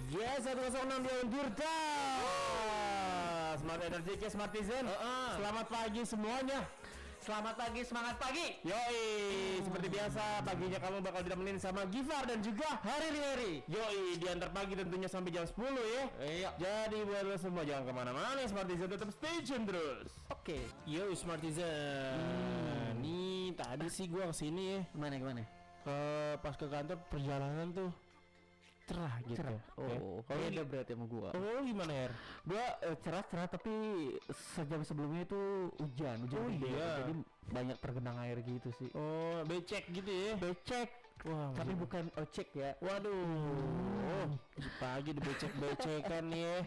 Yes, 106 di Tirta. Smart Energy ke Smartizen. Selamat pagi semuanya. Selamat pagi, semangat pagi. Yoi, seperti biasa paginya kamu bakal ditemenin sama Gifar dan juga Hari. Yoi, diantar pagi tentunya sampai jam 10 ya. Iya. Jadi buat lo semua jangan kemana-mana, Smartizen tetap stay tune terus. Oke. Yo Smartizen. Nih tadi sih gua kesini ya. Gimana? Pas ke kantor perjalanan tuh cerah gitu. Oh, beda berarti sama gua. Oh, gimana Her? Gua cerah tapi sejam sebelumnya itu hujan Oh, gede. iya. Jadi banyak tergenang air gitu sih. Oh, becek gitu ya. Becek. Wah, Tapi bukan ocek ya. waduh. Pagi dibecek-becekan nih ya.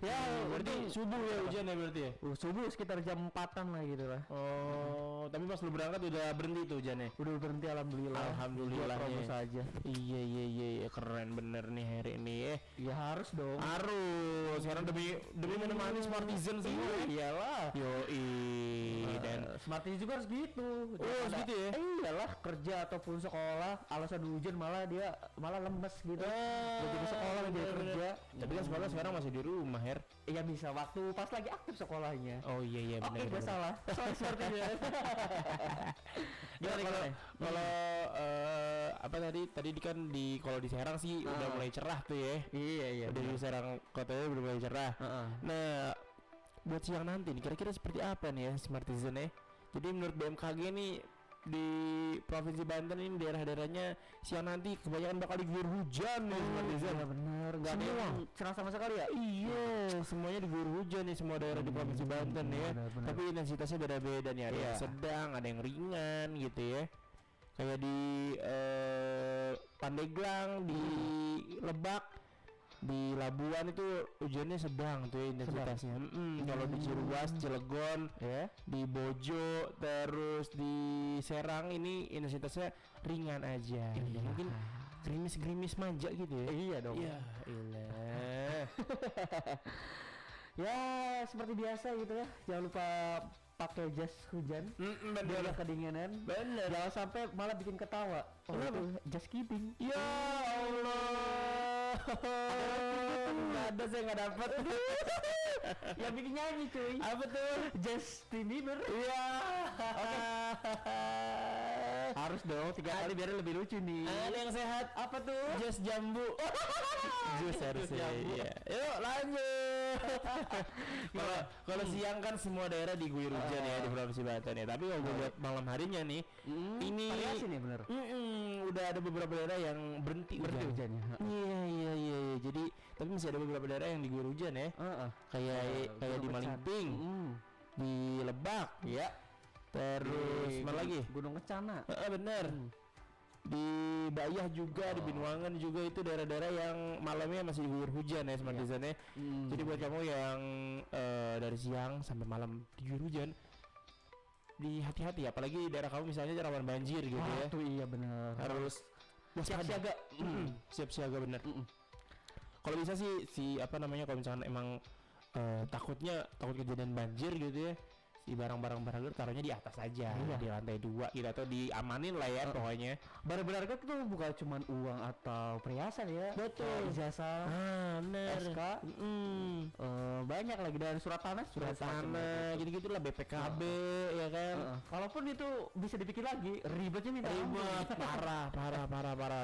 Ya, Berarti subuh ya hujan ya berarti ya? subuh sekitar jam 4-an lah gitu lah. Oh, tapi pas lu berangkat udah berhenti tuh hujannya. Udah berhenti alhamdulillah. Alhamdulillah Gua terobos ya. aja. Iya, keren bener nih hari ini ya. Ya harus dong. Harus sekarang demi menemani Smartizen semua. Iyalah. Yoi dan Smartizen juga harus gitu. harus gitu ya? Iyalah, kerja ataupun sekolah alasan hujan malah dia lemes gitu. Udah jadi sekolah jadi kerja. Tapi kan sekarang masih di rumah Her. Iya bisa waktu pas lagi aktif sekolahnya. Oh iya Oke, benar. gak salah. Soal Smartizen. Kalau apa tadi kan kalau di Serang sih udah mulai cerah tuh ya. Iya. Udah di Serang kotanya udah mulai cerah. Nah, buat siang nanti nih kira-kira seperti apa nih ya Smartizen ya? Jadi menurut BMKG nih di Provinsi Banten ini daerah-daerahnya siang nanti kebanyakan bakal diguyur hujan nih Smartizen. Iya benar. Gak ada Semua. yang cerah sama sekali ya. Iya, semuanya diguyur hujan nih semua daerah di Provinsi Banten ya. benar. Tapi intensitasnya beda-beda nih, ada yang Iya. sedang, ada yang ringan gitu ya. Kayak di Pandeglang, di Lebak, di Labuan itu hujannya sedang tuh ya intensitasnya. Kalau di Ciruas, Cilegon, Ya. di Bojo, terus di Serang ini intensitasnya ringan aja. Iya. Mungkin gerimis-gerimis manja gitu ya. Iya dong. Ya, ilah. Ya seperti biasa gitu ya. Jangan lupa pakai jas hujan. Biar Bener. gak kedinginan. Bener. Jangan sampai malah bikin ketawa. Kenapa? Itu just kidding. Ya Allah. Ada saya nggak dapat. Yang bikin nyanyi cuy. Apa tuh? Justin Bieber. Iya. Harus dong 3 kali biar lebih lucu nih. Ada yang sehat. Apa tuh? Jus jambu. Jus harusnya. jambu. Iya. Yuk lanjut. Kalau siang kan semua daerah diguyur hujan ya di Provinsi Banten ya. Tapi kalau gue lihat malam harinya nih, ini variasi nih bener. udah ada beberapa daerah yang berhenti hujannya. Iya. Jadi tapi masih ada beberapa daerah yang diguyur hujan ya. Kayak di Gunung Malingping, di Lebak, Iya. terus mana lagi? Gunung Kencana. Bener. Di Bayah juga, di Binuangan juga itu daerah-daerah yang malamnya masih diguyur hujan ya Smartizen ya. Jadi buat kamu yang dari siang sampai malam diguyur hujan, di hati-hati apalagi daerah kamu misalnya rawan banjir gitu ya. Tuh iya bener. Harus siap siaga. Siap siaga bener. Kalau bisa sih kalau misalkan emang takut kejadian banjir gitu ya, si barang-barang berharga taruhnya di atas aja, di lantai 2 gitu atau diamanin lah ya pokoknya. Barang berharga itu bukan cuma uang atau perhiasan ya. Betul. Ijazah, Bener. SK, banyak lagi dari surat tanah, gitu lah BPKB ya kan. Walaupun itu bisa dipikir lagi, ribetnya minta Ribet parah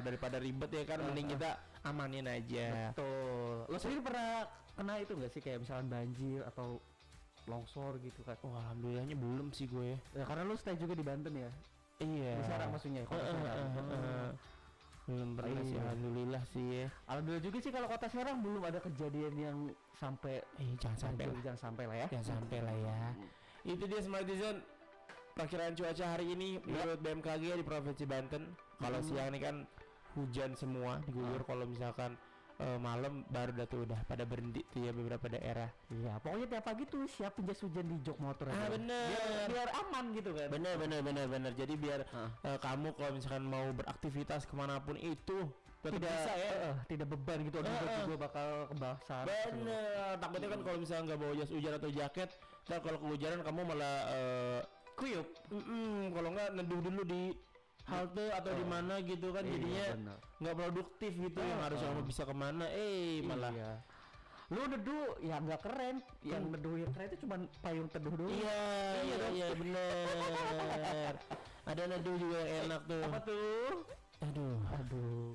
daripada ribet ya kan, mending kita amanin aja. Betul. Lo sendiri pernah kena itu nggak sih kayak misalkan banjir atau longsor gitu kan? Wah, alhamdulillahnya belum sih gue. Ya karena lu stay juga di Banten ya. Iya. Di Serang maksudnya. Kota Serang. Belum pernah sih, alhamdulillah sih ya. Alhamdulillah juga sih kalau Kota Serang belum ada kejadian yang sampai Jangan sampai lah. ya. Jangan sampai lah ya. Itu dia Smartizen perkiraan cuaca hari ini menurut BMKG di Provinsi Banten. Kalau siang ini kan hujan semua diguyur. Kalau misalkan malam baru udah pada berhenti tuh ya beberapa daerah. Iya, pokoknya tiap pagi tuh siapin jas hujan di jok motor aja. Bener. Biar aman gitu kan. Bener. Jadi biar kamu kalau misalkan mau beraktivitas kemanapun itu tetap tidak bisa ya. Tidak beban gitu. Gue bakal kebasahan. Bener. Takutnya kan kalau misalnya nggak bawa jas hujan atau jaket, ntar kalau kehujanan kamu malah kuyup. Kalau nggak neduh dulu di halte atau di mana gitu kan, jadinya bener. nggak produktif gitu, yang harusnya kamu bisa kemana malah Iya. Lu neduh ya nggak keren, yang neduh yang keren itu cuma payung teduh doang. iya bener. Ada neduh juga yang enak tuh. Apa tuh? Aduh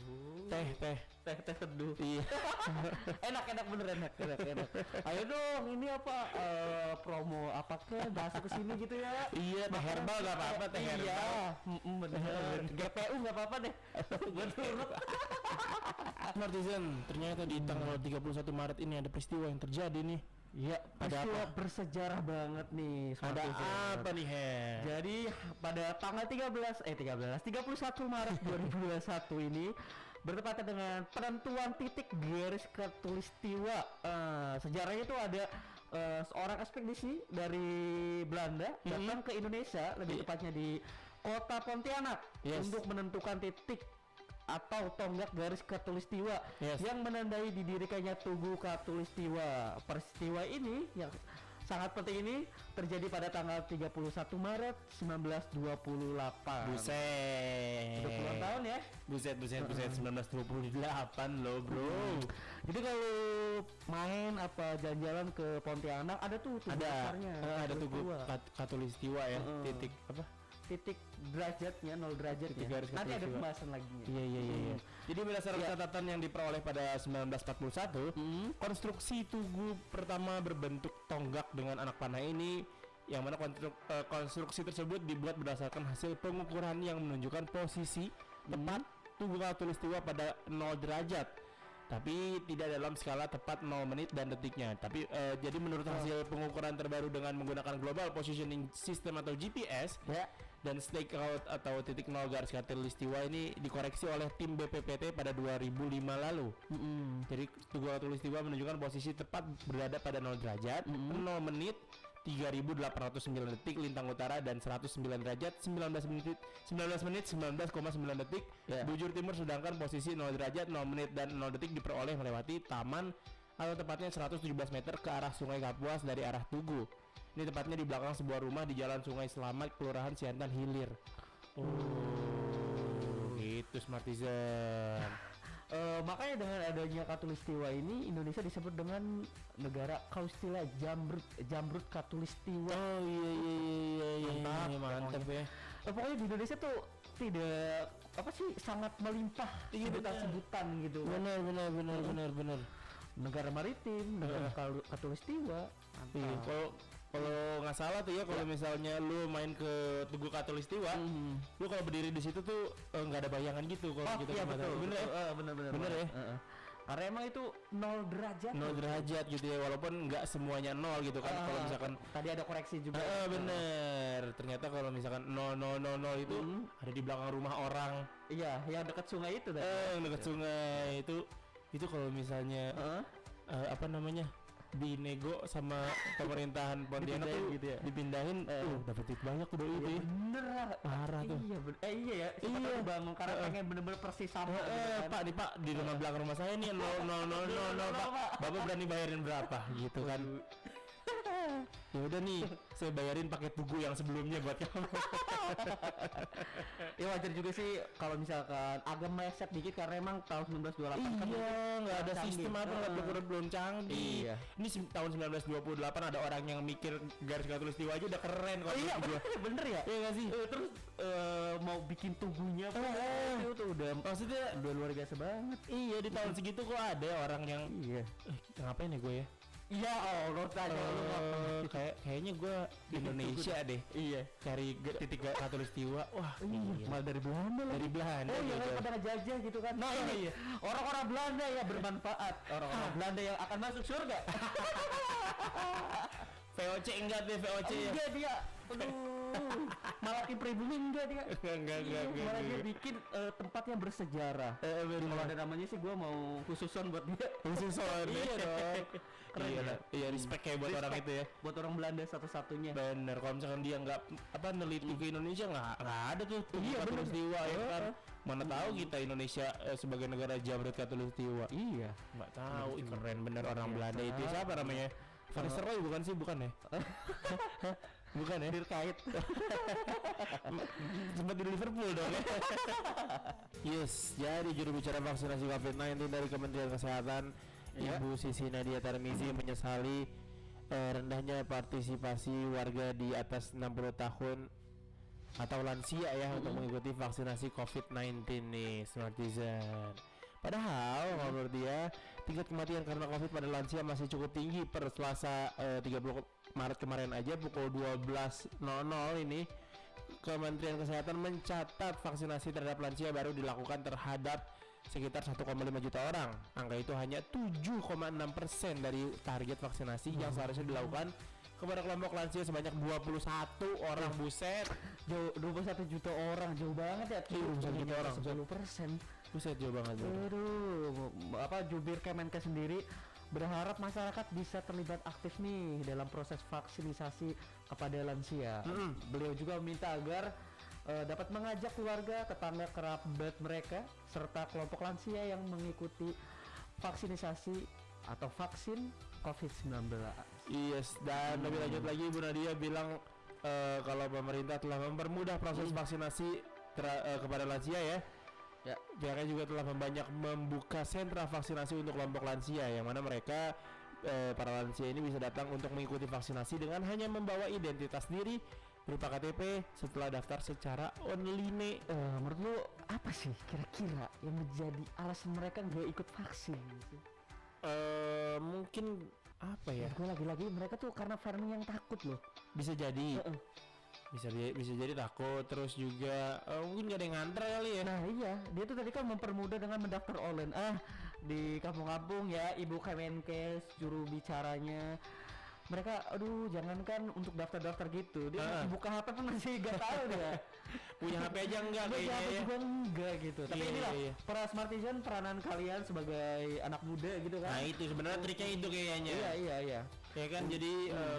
teh Teh teduh. iya. enak bener enak. Ayo dong, ini apa promo apa ke masuk ke sini gitu ya. Iya, teh herbal nggak apa-apa, teh herbal. Iya, bener. GPU nggak apa-apa deh. Gua turut. Netizen, ternyata di tanggal 31 Maret ini ada peristiwa yang terjadi nih. Iya, peristiwa bersejarah banget nih. Ada apa nih, Hen? Jadi pada tanggal 31 Maret 2021 ini bertepatan dengan penentuan titik garis khatulistiwa. Sejarahnya itu ada seorang ekspedisi dari Belanda datang ke Indonesia, lebih tepatnya di kota Pontianak untuk menentukan titik atau tonggak garis khatulistiwa yang menandai didirikannya Tugu Khatulistiwa. Peristiwa ini yang sangat penting ini terjadi pada tanggal 31 Maret 1928. Buset. Udah puluhan tahun ya. Buset 1928 loh, Bro. Jadi kalau main apa jalan-jalan ke Pontianak ada tuh tugu besarnya. Ada Tugu Khatulistiwa ya. Titik apa? Titik derajatnya 0 derajatnya. Titik garis Nanti ada khatulistiwa. pembahasan lagi. Iya. Jadi berdasarkan catatan yang diperoleh pada 1941, konstruksi tugu pertama berbentuk tonggak dengan anak panah ini, yang mana konstruksi tersebut dibuat berdasarkan hasil pengukuran yang menunjukkan posisi tepat Tugu Khatulistiwa pada 0 derajat. Tapi tidak dalam skala tepat 0 menit dan detiknya. Tapi jadi menurut hasil pengukuran terbaru dengan menggunakan Global Positioning System atau GPS dan stakeout atau titik 0 garis khatulistiwa ini dikoreksi oleh tim BPPT pada 2005 lalu. Jadi Tugu Khatulistiwa menunjukkan posisi tepat berada pada 0 derajat, 0 menit, 3.809 detik lintang utara, dan 109 derajat 19 menit 19,9 detik bujur timur, sedangkan posisi 0 derajat 0 menit dan 0 detik diperoleh melewati taman atau tepatnya 117 meter ke arah Sungai Kapuas dari arah Tugu. Ini tepatnya di belakang sebuah rumah di Jalan Sungai Selamat, Kelurahan Siantan Hilir. Gitu Smartizen. Makanya dengan adanya Khatulistiwa ini Indonesia disebut dengan negara Kaustila Jamrut Khatulistiwa. Oh iya, mantap ya. Pokoknya di Indonesia tuh tidak apa sih, sangat melimpah sebutan-sebutan gitu. Benar. Negara maritim, negara Khatulistiwa. Iya, kalau nggak salah tuh ya, kalau misalnya lu main ke Tugu Khatulistiwa, lu kalau berdiri di situ tuh nggak ada bayangan gitu kalau kita iya betul. bener ya? Bener ya? Karena emang itu 0 derajat. 0 derajat gitu ya, walaupun nggak semuanya 0 gitu kan. Kalau misalkan tadi ada koreksi juga. Bener. Ternyata kalau misalkan 0 itu ada di belakang rumah orang. Iya, yang dekat sungai itu dah. Yang dekat sungai itu kalau misalnya apa namanya, dinego sama pemerintahan Pontianak tuh gitu ya? Dipindahin, dapat duit banyak tuh doi itu ya. Bener, parah tuh. Iya ya, siapa tahu bangun karena pengen bener-bener persis sama gitu kan. Pak di rumah belakang rumah saya nih 0 Pak, Bapak berani bayarin berapa gitu kan. Ya udah nih, saya bayarin pakai Tugu yang sebelumnya buat kamu. Ya wajar juga sih kalau misalkan agak meleset dikit karena emang tahun 1928 kan nggak ada sistem apa, belum canggih. Iya. Ini tahun 1928 ada orang yang mikir garis khatulistiwa aja udah keren kok. Iya bener ya. Iya nggak sih? Terus mau bikin tugunya pun itu tuh maksudnya udah luar biasa banget. Iya, di tahun segitu kok ada orang yang ngapain ya gue ya? Iya, Allah tanya lu kayaknya gue di Indonesia deh. Iya. Cari titik khatulistiwa. Wah, malah dari Belanda lah. Dari Belanda. Oh iya, pada ngejajah gitu kan. Nah ini orang-orang Belanda yang bermanfaat, orang-orang Belanda yang akan masuk surga. VOC enggak deh, VOC ya. Enggak dia. Aduh. Malah tim pribumi enggak dia. Enggak. Malah dia bikin tempat yang bersejarah. Kalau ada namanya sih gua mau khususon buat dia. Khususon. Iya dong. Keren ya. Iya, respect kayak buat orang itu ya. Buat orang Belanda satu-satunya. Bener, kalau misalkan dia nggak neliti ke Indonesia nggak ada tuh Tugu Khatulistiwa ya kan. Mana tahu kita Indonesia sebagai negara Jamrut Khatulistiwa. Iya. Nggak tahu, keren bener orang Belanda itu. Siapa namanya? Van Nistelrooy bukan sih, bukan ya? Bukan ya? Dirkait. Sempat di Liverpool dong ya. Yes, jadi juru bicara vaksinasi COVID-19 dari Kementerian Kesehatan, Ibu Sisi Nadia Tarmizi menyesali rendahnya partisipasi warga di atas 60 tahun atau lansia ya untuk mengikuti vaksinasi COVID-19 nih, Smartisan. Padahal menurut dia tingkat kematian karena COVID pada lansia masih cukup tinggi. Per Selasa 30 Maret kemarin aja pukul 12.00 ini Kementerian Kesehatan mencatat vaksinasi terhadap lansia baru dilakukan terhadap sekitar 1,5 juta orang. Angka itu hanya 7,6% dari target vaksinasi yang seharusnya dilakukan kepada kelompok lansia sebanyak 21 orang. Buset, Jauh 21 juta orang, jauh banget ya. 21 juta orang. 10%. buset jauh banget. Aduh, jubir Kemenkes sendiri berharap masyarakat bisa terlibat aktif nih dalam proses vaksinisasi kepada lansia. Beliau juga meminta agar dapat mengajak keluarga, tetangga, kerabat mereka serta kelompok lansia yang mengikuti vaksinisasi atau vaksin COVID-19. Yes, dan lebih lanjut lagi Ibu Nadia bilang kalau pemerintah telah mempermudah proses vaksinasi kepada lansia ya. Pihaknya juga telah membuka sentra vaksinasi untuk kelompok lansia yang mana mereka para lansia ini bisa datang untuk mengikuti vaksinasi dengan hanya membawa identitas diri berupa KTP setelah daftar secara online. Menurut lu apa sih kira-kira yang menjadi alasan mereka nggak ikut vaksin? Mungkin apa ya? Gue lagi-lagi mereka tuh karena farming yang takut loh. Bisa jadi. Bisa jadi takut, terus juga mungkin gak ada yang nganter kali ya. Nah iya, dia tuh tadi kan mempermudah dengan mendaftar online. Di kampung-kampung ya, Ibu Kemenkes, juru bicaranya, mereka aduh jangankan untuk daftar-daftar gitu, dia buka HP pun masih gak tahu dia. Punya HP aja enggak kayaknya HP ya. juga enggak gitu. Tapi inilah para Smartisan, peranan kalian sebagai anak muda gitu kan. Nah itu sebenarnya triknya itu kayaknya. Iya. Ya kan jadi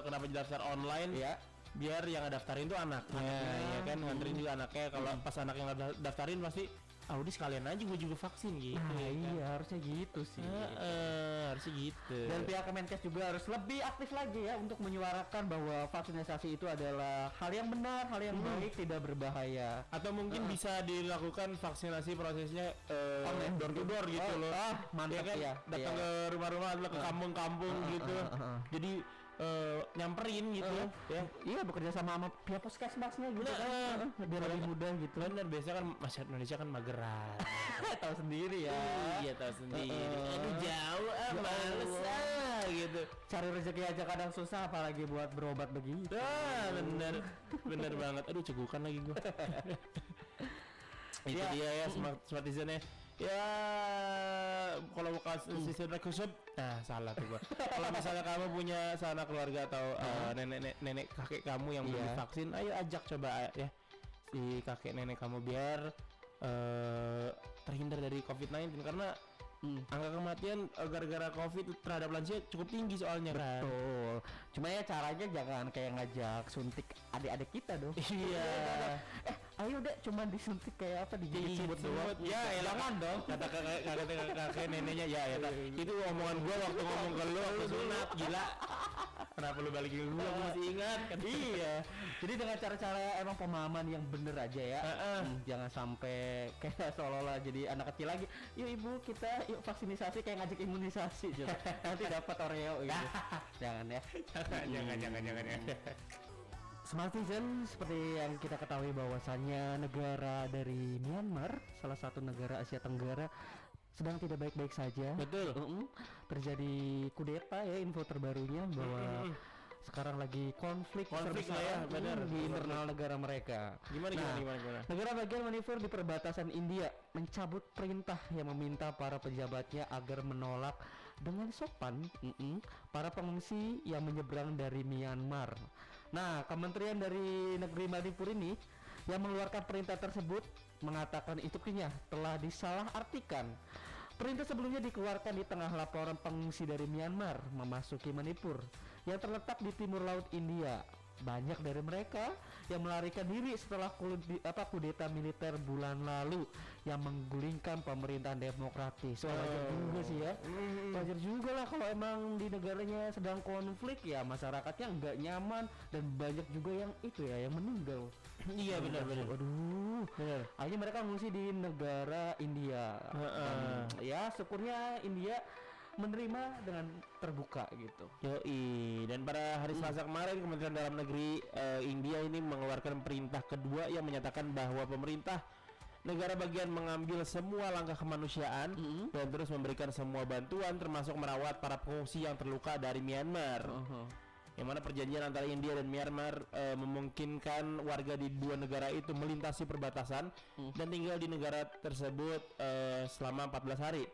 kenapa daftar online? Iya. Biar yang ngedaftarin tuh anaknya, ya kan nganterin juga anaknya. Kalau pas anak yang daftarin pasti udah sekalian aja gue juga vaksin gitu. Nah ya iya kan? harusnya gitu sih. Harusnya gitu. Dan pihak Kemenkes juga harus lebih aktif lagi ya untuk menyuarakan bahwa vaksinasi itu adalah hal yang benar, hal yang baik, tidak berbahaya. Atau mungkin bisa dilakukan vaksinasi prosesnya door to door gitu loh. Mantap kan? ya. Datang ke rumah-rumah atau ke kampung-kampung gitu. Jadi nyamperin gitu ya. Iya, bekerja sama pihak puskesmasnya gitu kan. Biar lebih mudah gitu. Bener, biasa kan masyarakat Indonesia kan mageran. Tahu sendiri ya. Iya tahu sendiri. Aduh jauh males gitu. Cari rezeki aja kadang susah, apalagi buat berobat begitu. Bener banget. Aduh cegukan lagi gua. Itu dia ya Smartisan ya. Ya kalau bukan sistem rekrutmen, salah tuh gua. Kalau misalnya kamu punya sanak keluarga atau nenek kakek kamu yang belum divaksin, ayo ajak coba ya si kakek nenek kamu biar terhindar dari COVID-19 karena angka kematian gara-gara COVID terhadap lansia cukup tinggi soalnya kan. Betul. Cuma ya caranya jangan kayak ngajak suntik adik-adik kita dong. Iya. Ayo deh cuma disuntik kayak apa dijemput doang. Ya jangan dong. Kata kakek neneknya ya itu omongan gua waktu ngomong ke lu waktu sunat gila. Kenapa lu balikin gua masih ingat kan? Iya. Jadi dengan cara-cara emang pemahaman yang bener aja ya. Jangan sampai kayak seolah-olah jadi anak kecil lagi. Yuk ibu kita yuk vaksinasi kayak ngajak imunisasi gitu. Nanti dapat Oreo gitu. Jangan ya. Jangan ya. Smartisan, seperti yang kita ketahui bahwasannya negara dari Myanmar, salah satu negara Asia Tenggara, sedang tidak baik-baik saja. Betul. Terjadi kudeta ya, info terbarunya bahwa sekarang lagi konflik lah ya, benar di internal negara mereka. Gimana? Negara bagian Manipur di perbatasan India mencabut perintah yang meminta para pejabatnya agar menolak dengan sopan para pengungsi yang menyeberang dari Myanmar. Nah, Kementerian dari Negeri Manipur ini yang mengeluarkan perintah tersebut mengatakan instruksinya telah disalahartikan. Perintah sebelumnya dikeluarkan di tengah laporan pengungsi dari Myanmar memasuki Manipur yang terletak di timur laut India. banyak dari mereka yang melarikan diri setelah kudeta militer bulan lalu yang menggulingkan pemerintahan demokratis. Wajar juga sih ya. Wajar juga lah kalau emang di negaranya sedang konflik ya, masyarakatnya nggak nyaman dan banyak juga yang itu ya yang meninggal. Iya benar-benar. Waduh, benar. Akhirnya mereka ngungsi di negara India. Ya syukurnya India menerima dengan terbuka gitu. Yoi. Dan pada hari Selasa kemarin Kementerian Dalam Negeri India ini mengeluarkan perintah kedua yang menyatakan bahwa pemerintah negara bagian mengambil semua langkah kemanusiaan dan terus memberikan semua bantuan termasuk merawat para pengungsi yang terluka dari Myanmar. Yang mana perjanjian antara India dan Myanmar memungkinkan warga di dua negara itu melintasi perbatasan dan tinggal di negara tersebut selama 14 hari.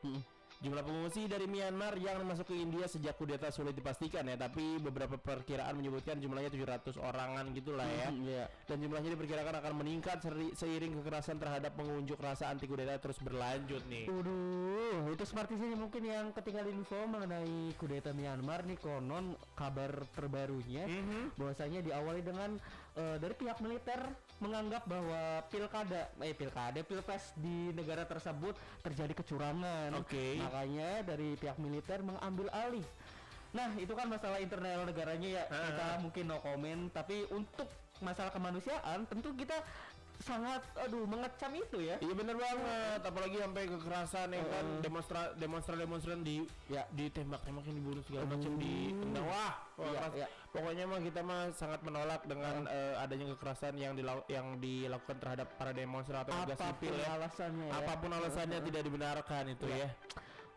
Jumlah pengungsi dari Myanmar yang masuk ke India sejak kudeta sulit dipastikan ya, tapi beberapa perkiraan menyebutkan jumlahnya 700 orangan gitulah ya. Dan jumlahnya diperkirakan akan meningkat seiring kekerasan terhadap pengunjuk rasa anti kudeta terus berlanjut nih. Waduh, itu seperti mungkin yang ketinggalan info mengenai kudeta Myanmar nih, konon kabar terbarunya bahwasanya diawali dengan dari pihak militer menganggap bahwa pilpres di negara tersebut terjadi kecurangan. Makanya dari pihak militer mengambil alih. Nah, itu kan masalah internal negaranya ya. Kita mungkin no comment, tapi untuk masalah kemanusiaan tentu kita sangat mengecam itu ya. Iya benar banget, apalagi sampai kekerasan ya kan, demonstran ditembak-tembakin, dibunuh segala macam di pokoknya mah kita mah sangat menolak dengan adanya kekerasan yang dilakukan terhadap para demonstran atau warga sipil ya. Apapun alasannya tidak dibenarkan itu ya.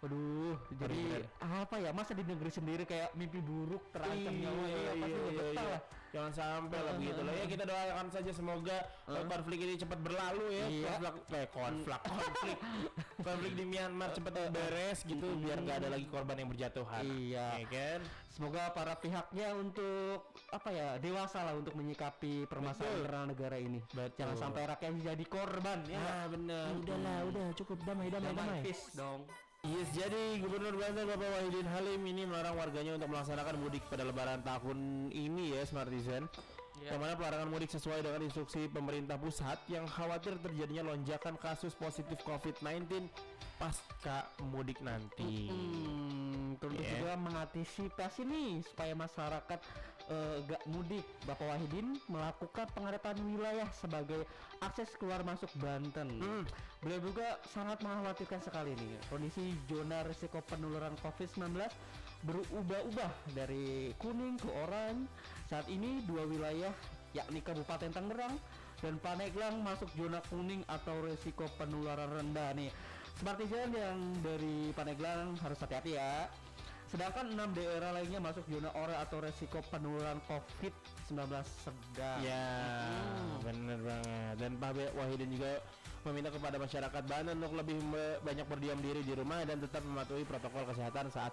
Waduh, jadi apa ya, masa di negeri sendiri kayak mimpi buruk terancam nyawanya, pasti nggak betah lah. Jangan sampai lah begitu lah ya, kita doakan saja semoga konflik ini cepat berlalu ya. Konflik di Myanmar cepat beres gitu biar nggak ada lagi korban yang berjatuhan. Iya kan? Semoga para pihaknya untuk dewasa lah untuk menyikapi permasalahan internal negara ini. Jangan sampai rakyat jadi korban ya. Nah benar, udah cukup damai. Peace dong. Yes, jadi Gubernur Banten Bapak Wahidin Halim ini melarang warganya untuk melaksanakan mudik pada lebaran tahun ini ya, Smartizen. Yang mana pelarangan mudik sesuai dengan instruksi pemerintah pusat yang khawatir terjadinya lonjakan kasus positif COVID-19 pasca mudik nanti. Tentu juga mengantisipasi nih supaya masyarakat gak mudik. Bapak Wahidin melakukan pengetatan wilayah sebagai akses keluar masuk Banten. Beliau juga sangat mengkhawatirkan sekali nih kondisi zona risiko penularan COVID-19 berubah-ubah dari kuning ke oranye. Saat ini dua wilayah yakni Kabupaten Tangerang dan Pandeglang masuk zona kuning atau risiko penularan rendah nih. Seperti yang dari Pandeglang harus hati-hati ya. Sedangkan 6 daerah lainnya masuk zona oranye atau resiko penularan COVID-19 sedang. Ya, benar banget. Dan Pak Wahidin juga meminta kepada masyarakat Banten untuk lebih banyak berdiam diri di rumah dan tetap mematuhi protokol kesehatan saat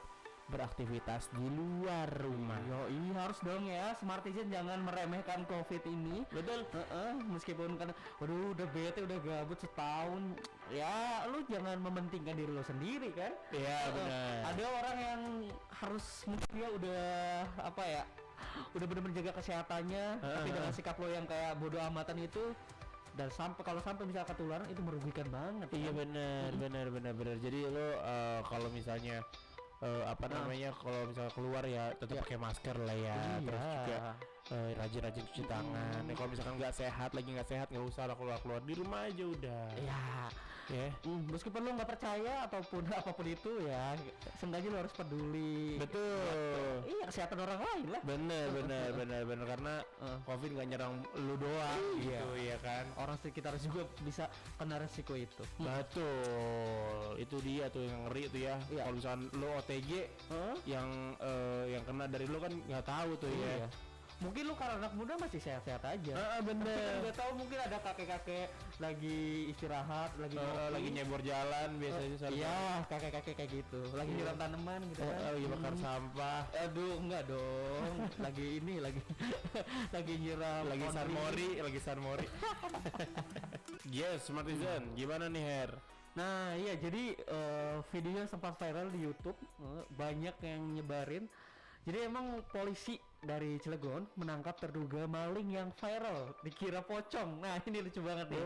beraktivitas di luar rumah. Yoi, harus dong ya, Smartizen jangan meremehkan COVID ini. Betul. Meskipun kan udah bete, udah gabut setahun. Ya, lu jangan mementingkan diri lo sendiri kan? Iya, benar. Ada orang yang harus mungkin dia udah udah benar-benar jaga kesehatannya, tapi dengan sikap lo yang kayak bodoh amatan itu, dan kalau sampai misal ketularan itu merugikan banget. Iya benar. Jadi lo kalau misalnya kalau misalnya keluar ya tetap pakai masker lah ya. Terus juga rajin-rajin cuci tangan. Kalau misalkan nggak sehat nggak usah lah keluar di rumah aja udah. Ya. Meskipun lo nggak percaya ataupun apapun itu ya, seenggaknya lo harus peduli. Betul. Iya, kesehatan orang lain lah. Bener karena COVID nggak nyerang lu doang gitu ya kan. Orang sekitar juga bisa kena resiko itu. Betul. Itu dia tuh yang ngeri tuh ya. Kalau misalkan lu OTG yang kena dari lu kan nggak tahu tuh ya. Mungkin lu karena anak muda masih sehat-sehat aja. Bener. Gak tahu mungkin ada kakek-kakek lagi istirahat, lagi nyebor jalan biasanya. Iya, kakek-kakek kayak gitu. Lagi nyiram tanaman gitu kan. Lagi bakar sampah. Aduh, enggak dong. lagi nyiram. Lagi Sanmori. Yes, Smartizen. Gimana nih, Her? Nah, iya jadi videonya sempat viral di YouTube. Banyak yang nyebarin. Jadi emang polisi dari Cilegon menangkap terduga maling yang viral dikira pocong. Nah ini lucu banget nih.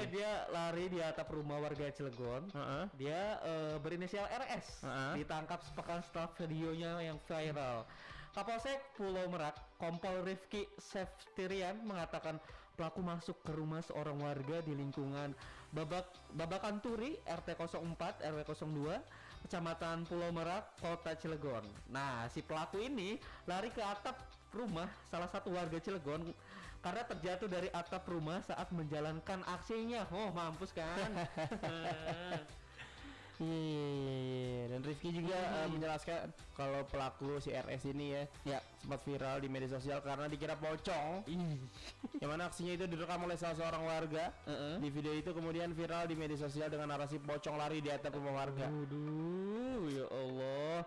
Dia lari di atap rumah warga Cilegon. Dia berinisial RS. Ditangkap sepekan setelah videonya yang viral. Kapolsek Pulau Merak, Kompol Rifki Seftirian mengatakan pelaku masuk ke rumah seorang warga di lingkungan Babakan Turi, RT 04, RW 02, Kecamatan Pulau Merak, Kota Cilegon. Nah, si pelaku ini lari ke atap rumah salah satu warga Cilegon karena terjatuh dari atap rumah saat menjalankan aksinya. Oh, mampus kan? Iya. Dan Rifki juga menjelaskan kalau pelaku si RS ini ya sempat viral di media sosial karena dikira pocong. Yang mana aksinya itu direkam oleh salah seorang warga. Di video itu kemudian viral di media sosial dengan narasi pocong lari di atap rumah warga. Waduh, ya Allah.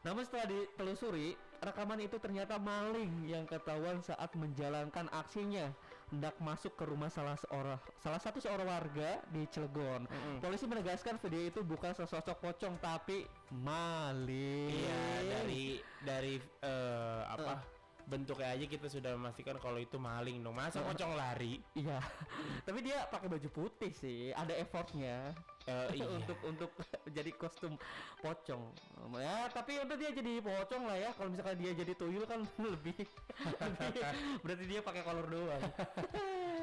Namun setelah ditelusuri, rekaman itu ternyata maling yang ketahuan saat menjalankan aksinya hendak masuk ke rumah salah satu seorang warga di Cilegon. Polisi menegaskan video itu bukan sesosok pocong tapi maling. Iya, dari bentuknya aja kita sudah memastikan kalau itu maling dong. Masa pocong lari? Iya. Tapi dia pakai baju putih sih, ada effortnya. Iya. untuk jadi kostum pocong. Ya, tapi untuk dia jadi pocong lah ya. Kalau misalkan dia jadi tuyul kan lebih berarti dia pakai kolor doang.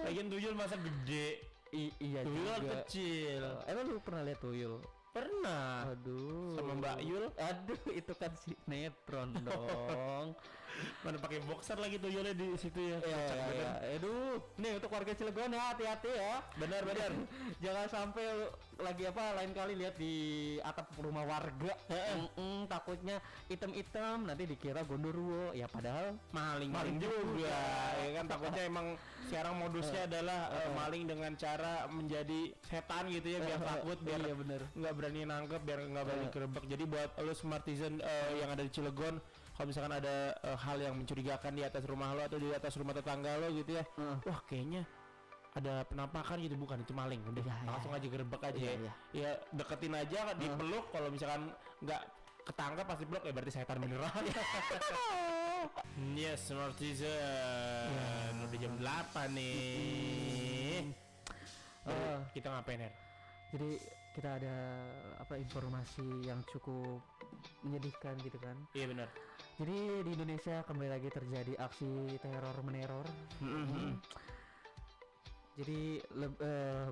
Lagian tuyul masa gede. Iya tuyul juga. Kan kecil. Emang lu pernah lihat tuyul? Pernah. Aduh. Sama Mbak Yul. Aduh, itu kan sinetron dong. Mana pakai boxer lagi tuyulnya di situ ya. Iya. Aduh, nih untuk warga Cilegon ya, hati-hati ya. Benar. Jangan sampai lagi lain kali lihat di atap rumah warga. Takutnya item-item nanti dikira gondoruo. Ya padahal maling juga. Ya kan takutnya emang sekarang modusnya adalah maling dengan cara menjadi setan gitu ya biar takut, biar bener. Nggak berani nangkep, biar nggak berani gerebek. Jadi buat lo Smartizen yang ada di Cilegon, kalau misalkan ada hal yang mencurigakan di atas rumah lo atau di atas rumah tetangga lo gitu ya, wah kayaknya ada penampakan gitu, bukan itu maling, udah langsung aja gerebek aja. Ya deketin aja, dipeluk. Kalau misalkan nggak ketangkap pasti blok, ya berarti setan beneran. Yes, Smartizen udah jam 8 nih. Kita ngapain ya? Jadi kita ada informasi yang cukup menyedihkan gitu kan. Iya benar. Jadi di Indonesia kembali lagi terjadi aksi teror meneror. Jadi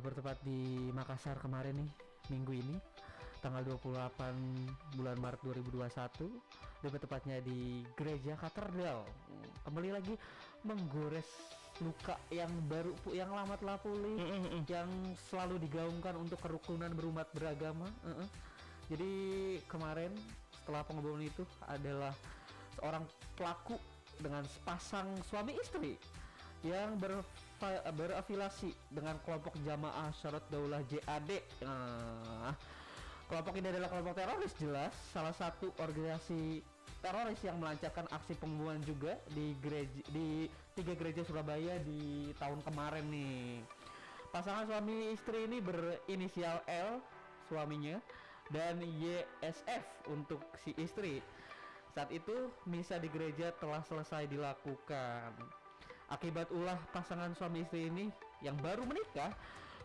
bertepat di Makassar kemarin nih, minggu ini tanggal 28 bulan Maret 2021, lebih tepatnya di Gereja Katedral. Kembali lagi menggores luka yang lama telah pulih, yang selalu digaungkan untuk kerukunan berumat beragama. Jadi kemarin setelah pengeboman itu adalah seorang pelaku dengan sepasang suami istri yang berafiliasi dengan kelompok Jamaah Ansharut Daulah JAD. Kelompok ini adalah kelompok teroris jelas, salah satu organisasi teroris yang melancarkan aksi pembunuhan juga di 3 gereja Surabaya di tahun kemarin nih. Pasangan suami istri ini berinisial L suaminya dan YSF untuk si istri. Saat itu misa di gereja telah selesai dilakukan. Akibat ulah pasangan suami istri ini yang baru menikah,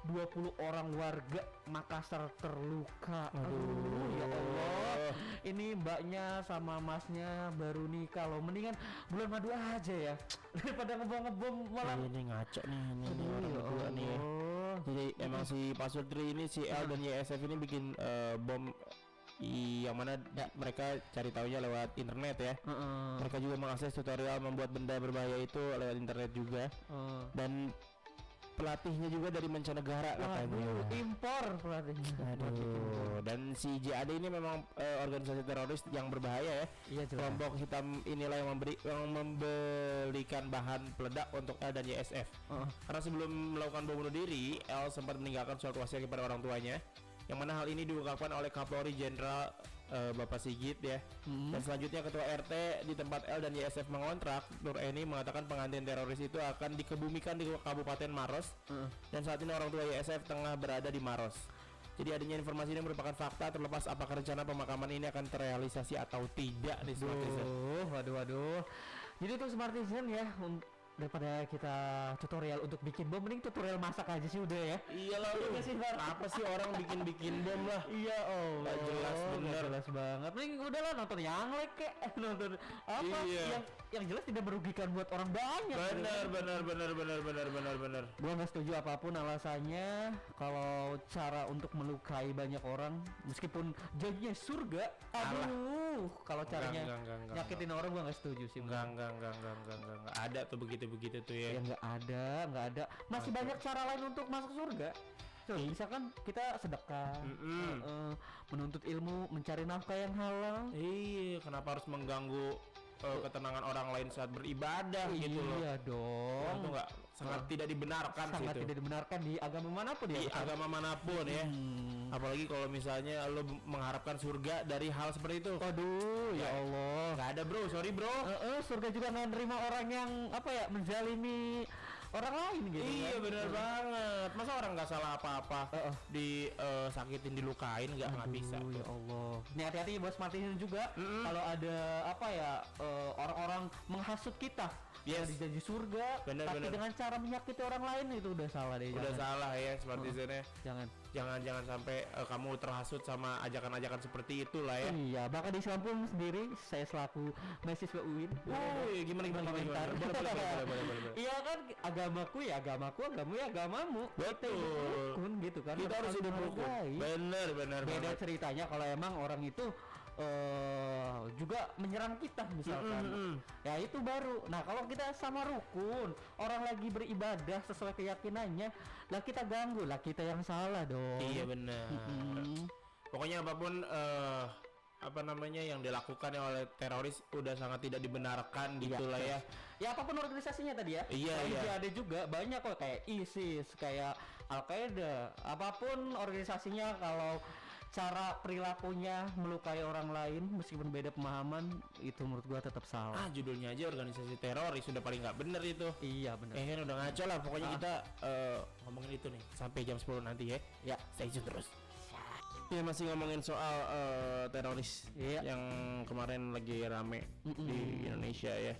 20 orang warga Makassar terluka. Aduh, ya Allah. Ini mbaknya sama masnya baru nikah loh. Mendingan bulan madu aja ya, daripada ngebom malah. Ini ngaco nih ini orang berdua nih ya. Jadi emang si Pak Sutri ini, si L dan YSF ini bikin bom yang mana mereka cari taunya lewat internet ya. Mereka juga mengakses tutorial membuat benda berbahaya itu lewat internet juga. Dan pelatihnya juga dari mancanegara katanya. Impor pelatihnya. Aduh. Dan si JAD ini memang organisasi teroris yang berbahaya ya. Iya, kelompok hitam inilah yang membelikan bahan peledak untuk L dan YSF. Karena sebelum melakukan bom bunuh diri, L sempat meninggalkan surat wasiat kepada orang tuanya, yang mana hal ini diungkapkan oleh Kapolri Jenderal Bapak Sigit ya. Dan selanjutnya Ketua RT di tempat L dan YSF mengontrak, Nur Eni, mengatakan pengantin teroris itu akan dikebumikan di Kabupaten Maros. Dan saat ini orang tua YSF tengah berada di Maros. Jadi adanya informasi ini merupakan fakta terlepas apakah rencana pemakaman ini akan terrealisasi atau tidak nih Smart Citizen. Waduh. Jadi untuk Smart Citizen ya, daripada kita tutorial untuk bikin bom, mending tutorial masak aja sih udah ya. Iya lah lu sih, apa sih orang bikin bom lah. Iya, Gak jelas bener. Gak jelas banget. Mending udah lah nonton yang like kek, nonton apa Iya. yang jelas tidak merugikan buat orang banyak. Benar. Gua nggak setuju apapun alasannya kalau cara untuk melukai banyak orang meskipun janjinya surga. Aduh, kalau caranya Enggak, nyakitin orang gua nggak setuju sih. Enggak. Ada tuh begitu tuh ya. Ya nggak ada. Masih Oke. banyak cara lain untuk masuk surga. So, misalkan kita sedekah, menuntut ilmu, mencari nafkah yang halal. Iya, kenapa harus mengganggu ketenangan orang lain saat beribadah gitu loh. Iya dong. Itu enggak sangat tidak dibenarkan sih Sangat itu. tidak dibenarkan di agama manapun ya. Di agama manapun ya. Apalagi kalau misalnya lo mengharapkan surga dari hal seperti itu. Waduh, ya Allah. Gak ada bro, sorry bro. Surga juga nggak nerima orang yang apa ya, menzalimi orang lain gitu. Iya kan? benar banget. Masa orang nggak salah apa-apa disakitin, dilukain nggak bisa. Aduh, tuh. ya Allah. Ini hati-hati buat Smart Citizen juga. Kalau ada apa ya, orang-orang menghasut kita. Yes. Janji surga, Bener, tapi bener. dengan cara menyakiti orang lain itu udah salah deh. Udah jangan. salah ya Smart Citizen-nya. Jangan. Jangan sampai kamu terhasut sama ajakan-ajakan seperti itulah ya. Iya, bahkan di Islam pun sendiri saya selaku mahasiswa UIN. Woi, gimana? Komentar. Boleh. Iya kan, agamaku ya agamamu ya agamamu. Betul. Rukun gitu kan. Kita harus hidup rukun. menghargai. Bener Beda banget. ceritanya kalau emang orang itu juga menyerang kita misalkan. Ya itu baru. Nah, kalau kita sama rukun, orang lagi beribadah sesuai keyakinannya, lah kita ganggu, lah kita yang salah dong. Iya benar. Pokoknya apapun apa namanya yang dilakukan oleh teroris udah sangat tidak dibenarkan gitulah ya. Ya apapun organisasinya tadi ya. Iya. Ada juga banyak kok kayak ISIS, kayak Al-Qaeda, apapun organisasinya kalau cara perilakunya melukai orang lain meskipun beda pemahaman itu menurut gua tetap salah. Judulnya aja organisasi teroris sudah paling nggak bener itu. Iya benar. Kan udah ngaco lah pokoknya kita ngomongin itu nih sampai jam 10 nanti ya. Ya, Stay tune terus. Ya masih ngomongin soal teroris yang kemarin lagi rame di Indonesia ya.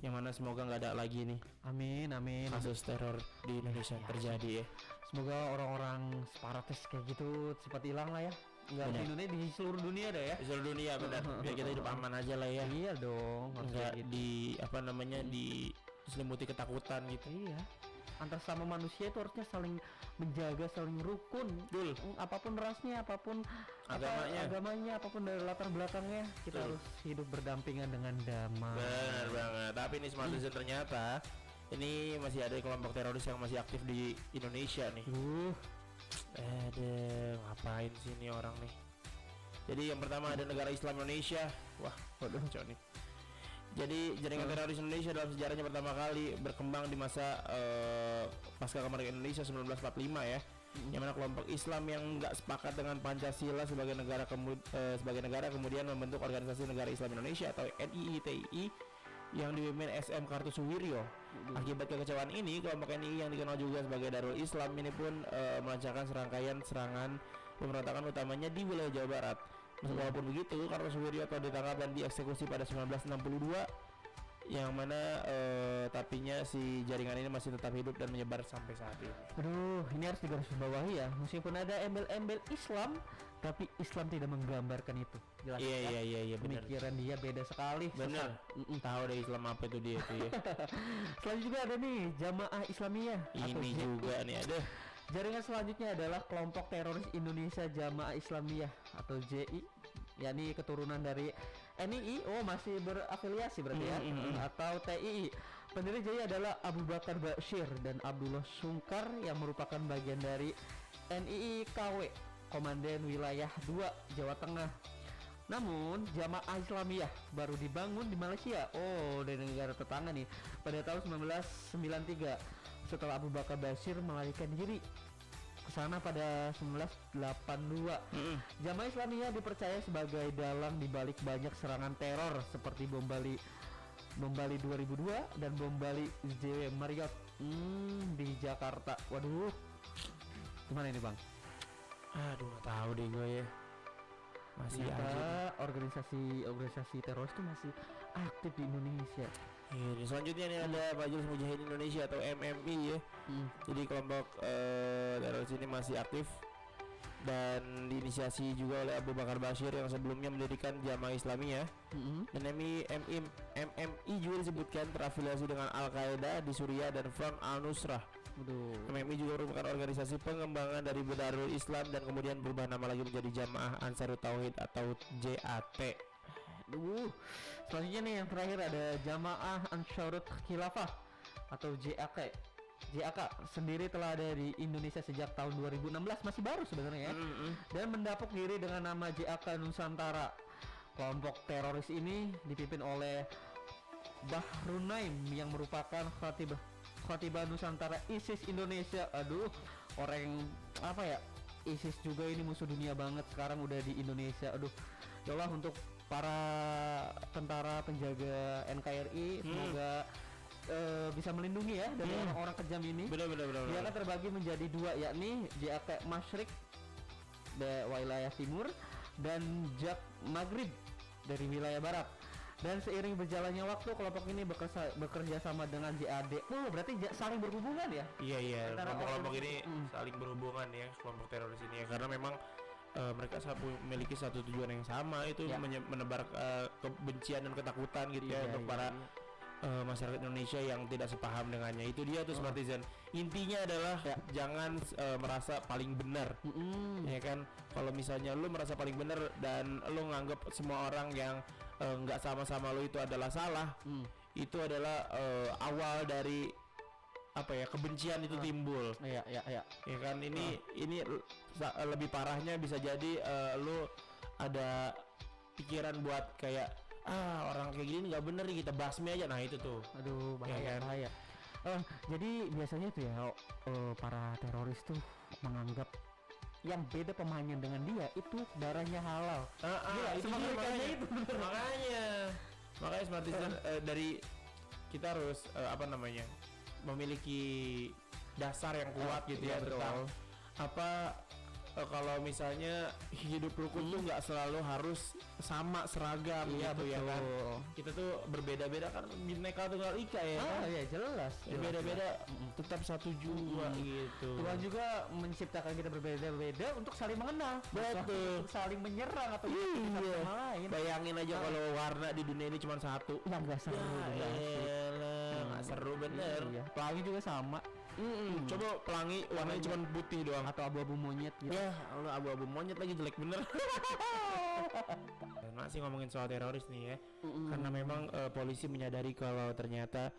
Yang mana semoga nggak ada lagi nih amin. kasus teror di Indonesia terjadi ya. Semoga orang-orang separatis kayak gitu cepat hilang lah ya. Enggak di Indonesia, di seluruh dunia dah ya. Di seluruh dunia benar. Biar kita hidup aman aja lah ya. Iya dong, harus Enggak kayak gitu. di apa namanya diselimuti ketakutan gitu. Iya. Antar sama manusia itu harusnya saling menjaga, saling rukun. Betul. Apapun rasnya, apapun agamanya, apapun dari latar belakangnya, kita Betul. harus hidup berdampingan dengan damai. Benar banget. Tapi ini Smart Citizen ternyata ini masih ada kelompok teroris yang masih aktif di Indonesia nih. Ngapain sih ini orang nih? Jadi yang pertama ada negara Islam Indonesia. Wah, waduh cok nih. Jadi jaringan teroris Indonesia dalam sejarahnya pertama kali berkembang di masa pasca kemerdekaan Indonesia 1945 ya. Yang mana kelompok Islam yang nggak sepakat dengan Pancasila sebagai negara kemudian membentuk organisasi Negara Islam Indonesia atau NII-TII yang dipimpin SM Kartosuwiryo. Akibat kekecewaan ini, kelompok NII yang dikenal juga sebagai Darul Islam ini pun melancarkan serangkaian serangan pemberontakan utamanya di wilayah Jawa Barat. Walaupun begitu, Kartosuwiryo telah ditangkap dan dieksekusi pada 1962, yang mana tapinya si jaringan ini masih tetap hidup dan menyebar sampai saat ini. Aduh, ini harus digarisbawahi ya. Meskipun ada embel-embel Islam, tapi Islam tidak menggambarkan itu. Jelas. Iya benar. Pemikiran dia beda sekali. Bener. Tahu deh Islam apa itu dia tuh ya. Selanjutnya juga ada nih Jamaah Islamiyah. atau Ini JI. juga nih ada. Jaringan selanjutnya adalah kelompok teroris Indonesia Jamaah Islamiyah atau JI, yakni keturunan dari NII. Oh, masih berafiliasi berarti ya. Atau TII. Pendiri JI adalah Abu Bakar Bashir dan Abdullah Sungkar yang merupakan bagian dari NII KW, Komandan Wilayah 2 Jawa Tengah. Namun Jamaah Islamiyah baru dibangun di Malaysia. Oh, dari negara tetangga nih, pada tahun 1993 setelah Abu Bakar Bashir melarikan diri ke sana pada 1982. Jamaah Islamiyah dipercaya sebagai dalang di balik banyak serangan teror seperti bom Bali 2002 dan bom Bali JW Marriott di Jakarta. Waduh, gimana ini bang? Aduh, nggak tahu deh gue ya. Masih aja. Ternyata organisasi teroris itu masih aktif di Indonesia. Iya, selanjutnya nih ada Majelis Mujahidin Indonesia atau MMI ya. Jadi kelompok teroris ini masih aktif dan diinisiasi juga oleh Abu Bakar Bashir yang sebelumnya mendirikan Jamaah Islamiyah. Dan MMI juga disebutkan terafiliasi dengan Al-Qaeda di Suriah dan Front Al-Nusrah. MMI juga merupakan organisasi pengembangan dari Darul Islam dan kemudian berubah nama lagi menjadi Jamaah Ansarut Tauhid atau JAT. Selanjutnya nih yang terakhir ada Jamaah Ansarut Khilafah atau JAK. JAK sendiri telah ada di Indonesia sejak tahun 2016, masih baru sebenarnya ya. Dan mendapuk diri dengan nama JAK Nusantara. Kelompok teroris ini dipimpin oleh Bahru Naim yang merupakan Khatibah Nusantara ISIS Indonesia. Aduh, orang apa ya? ISIS juga ini musuh dunia banget, sekarang udah di Indonesia. Aduh, yalah untuk para tentara penjaga NKRI semoga bisa melindungi ya dari orang-orang kejam ini. Benar. Dia akan terbagi menjadi dua, yakni JAK Masyrik wilayah timur dan JAK Maghrib dari wilayah barat. Dan seiring berjalannya waktu kelompok ini bekerja sama dengan JAD. Berarti saling berhubungan ya? Iya. Kelompok ini saling berhubungan ya, kelompok teroris ini ya, karena memang mereka memiliki satu tujuan yang sama, itu menebar kebencian dan ketakutan gitu ya untuk para masyarakat Indonesia yang tidak sepaham dengannya. Itu dia tuh Smartisan. Intinya adalah jangan merasa paling benar. Ya kan, kalau misalnya lu merasa paling benar dan lu nganggap semua orang yang nggak sama-sama lu itu adalah salah, itu adalah awal dari apa ya, kebencian itu timbul. Iya. Ya kan, ini lebih parahnya bisa jadi lu ada pikiran buat kayak orang kayak gini nggak bener nih, kita basmi aja. Nah itu tuh, aduh bahaya ya kan? Bahaya. Jadi biasanya tuh ya para teroris tuh menganggap yang beda pemainnya dengan dia itu darahnya halal. Itu makanya Smartisan dari kita harus memiliki dasar yang kuat gitu ya, tentang apa kalau misalnya hidup rukun tuh nggak selalu harus sama seragam gitu ya kan. Kita tuh berbeda-beda kan, Bhinneka Tunggal Ika ya kan. Iya jelas. Beda-beda tetap satu jua gitu. Tuhan juga menciptakan kita berbeda-beda untuk saling mengenal. Betul. Untuk saling menyerang atau lain. Bayangin aja kalau warna di dunia ini cuma satu. Ya nggak seru. Nggak seru bener. Pelangi juga sama. Coba pelangi warnanya cuma putih doang atau abu-abu monyet gitu. Ya Allah, abu-abu monyet lagi jelek bener. Masih ngomongin soal teroris nih ya, karena memang polisi menyadari kalau ternyata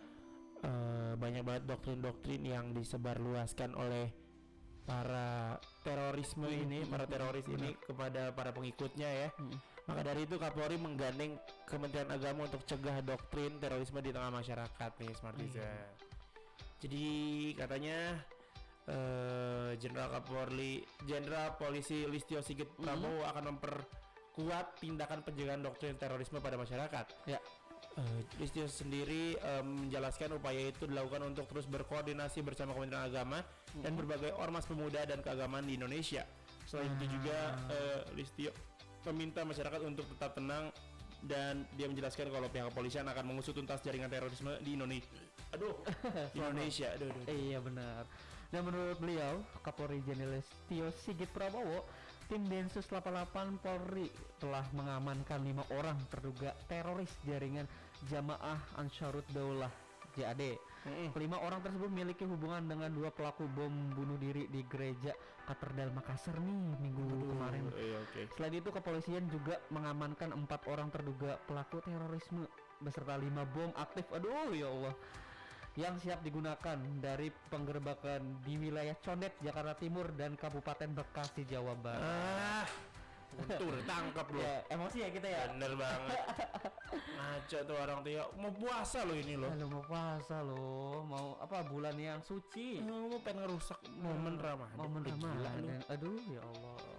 banyak banget doktrin-doktrin yang disebarluaskan oleh para teroris ini kepada para pengikutnya ya. Maka dari itu Kapolri menggandeng Kementerian Agama untuk cegah doktrin terorisme di tengah masyarakat nih, Smartisan. Jadi katanya Jenderal Polisi Listio Sigit Prabowo akan memperkuat tindakan pencegahan doktrin terorisme pada masyarakat. Ya. Listio sendiri menjelaskan upaya itu dilakukan untuk terus berkoordinasi bersama Kementerian Agama dan berbagai ormas pemuda dan keagamaan di Indonesia. Selain itu juga Listio meminta masyarakat untuk tetap tenang, dan dia menjelaskan kalau pihak kepolisian akan mengusut tuntas jaringan terorisme di Indonesia. Iya benar. Dan menurut beliau, Kapolri Jenderal Listio Sigit Prabowo, tim Densus 88 Polri telah mengamankan 5 orang terduga teroris jaringan Jamaah Ansarut Daulah JAD. 5 orang tersebut memiliki hubungan dengan 2 pelaku bom bunuh diri di gereja Katedral Makassar nih minggu kemarin. Selain itu kepolisian juga mengamankan 4 orang terduga pelaku terorisme beserta 5 bom aktif. Aduh ya Allah, yang siap digunakan dari penggerebekan di wilayah Condet, Jakarta Timur dan Kabupaten Bekasi, Jawa Barat. Untung ditangkap loh. Ya, emosi ya kita ya. Bener banget. Ngaco tuh orang tuh ya. Mau puasa loh ini loh. Mau puasa loh. Mau apa, bulan yang suci. Mau pengen ngerusak momen Ramadan. Aduh ya Allah.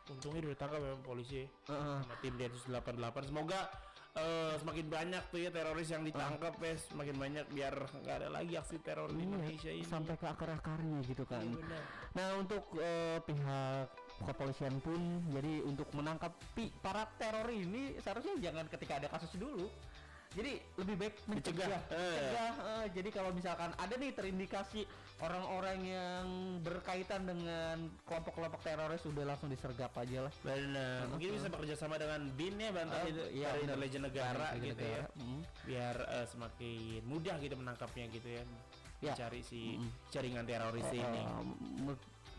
Untungnya udah ditangkap memang polisi sama tim Densus 88. Semoga semakin banyak tuh ya teroris yang ditangkap semakin banyak biar nggak ada lagi aksi teror di Indonesia ini sampai ke akar-akarnya gitu kan. Iya, benar. Nah untuk pihak kepolisian pun jadi untuk menangkap para teror ini seharusnya jangan ketika ada kasus dulu. Jadi lebih baik mencegah. Jadi kalau misalkan ada nih terindikasi orang-orang yang berkaitan dengan kelompok-kelompok teroris udah langsung disergap aja lah. Benar. Mungkin bisa bekerja sama dengan BIN ya, bantuan dari intelijen negara gitu ya. Biar semakin mudah gitu menangkapnya gitu ya. Mencari si jaringan teroris ini.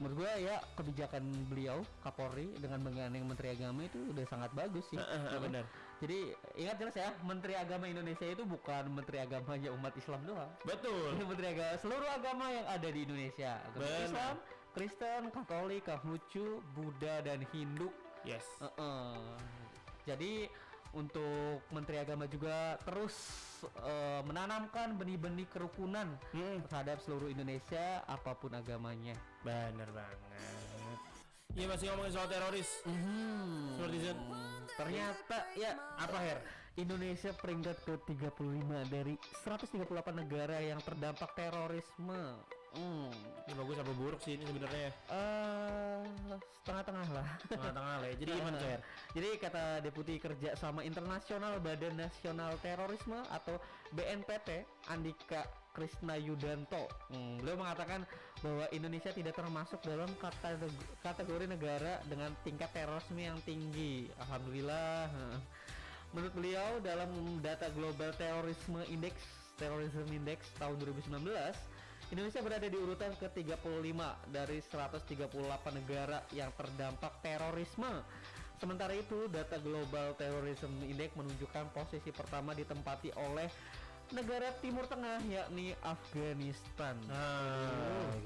Menurut gue ya kebijakan beliau Kapolri dengan menggandeng Menteri Agama itu udah sangat bagus sih. Benar. Jadi ingat jelas ya, Menteri Agama Indonesia itu bukan Menteri Agamanya umat Islam doang. Betul. Ini Menteri Agama seluruh agama yang ada di Indonesia. Agama Islam, Kristen, Katolik, Konghucu, Buddha dan Hindu. Yes. Jadi untuk Menteri Agama juga terus menanamkan benih-benih kerukunan terhadap seluruh Indonesia apapun agamanya. Bener banget. Iya, masih ngomongin soal teroris. Seperti itu. Ternyata ya Apa Her? Indonesia peringkat ke-35 dari 138 negara yang terdampak terorisme. Ini bagus apa buruk sih ini sebenarnya? Setengah-tengah lah. Tengah-tengah lah ya. Jadi gimana tuh Her? Jadi kata Deputi Kerja Sama Internasional Badan Nasional Terorisme atau BNPT Andika Krisna Yudanto, beliau mengatakan bahwa Indonesia tidak termasuk dalam kategori negara dengan tingkat terorisme yang tinggi. Alhamdulillah. Menurut beliau dalam data Global Terrorism Index tahun 2019, Indonesia berada di urutan ke-35 dari 138 negara yang terdampak terorisme. Sementara itu, data Global Terrorism Index menunjukkan posisi pertama ditempati oleh negara Timur Tengah, yakni Afghanistan.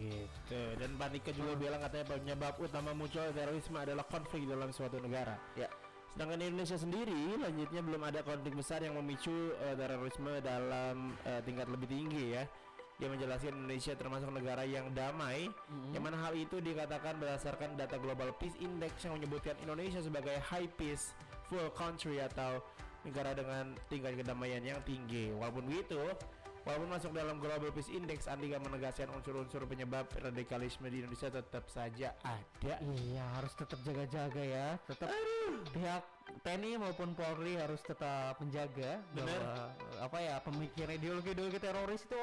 Gitu. Dan Panika juga bilang katanya penyebab utama muncul terorisme adalah konflik dalam suatu negara. Ya. Sedangkan Indonesia sendiri lanjutnya belum ada konflik besar yang memicu terorisme dalam tingkat lebih tinggi ya. Dia menjelaskan Indonesia termasuk negara yang damai, yang mana hal itu dikatakan berdasarkan data Global Peace Index yang menyebutkan Indonesia sebagai high peaceful country atau negara dengan tingkat kedamaian yang tinggi. Walaupun begitu, walaupun masuk dalam Global Peace Index, Andika menegaskan unsur-unsur penyebab radikalisme di Indonesia tetap saja ada. Iya, harus tetap jaga-jaga ya. Tetap pihak TNI maupun Polri harus tetap menjaga bahwa pemikiran ideologi teroris itu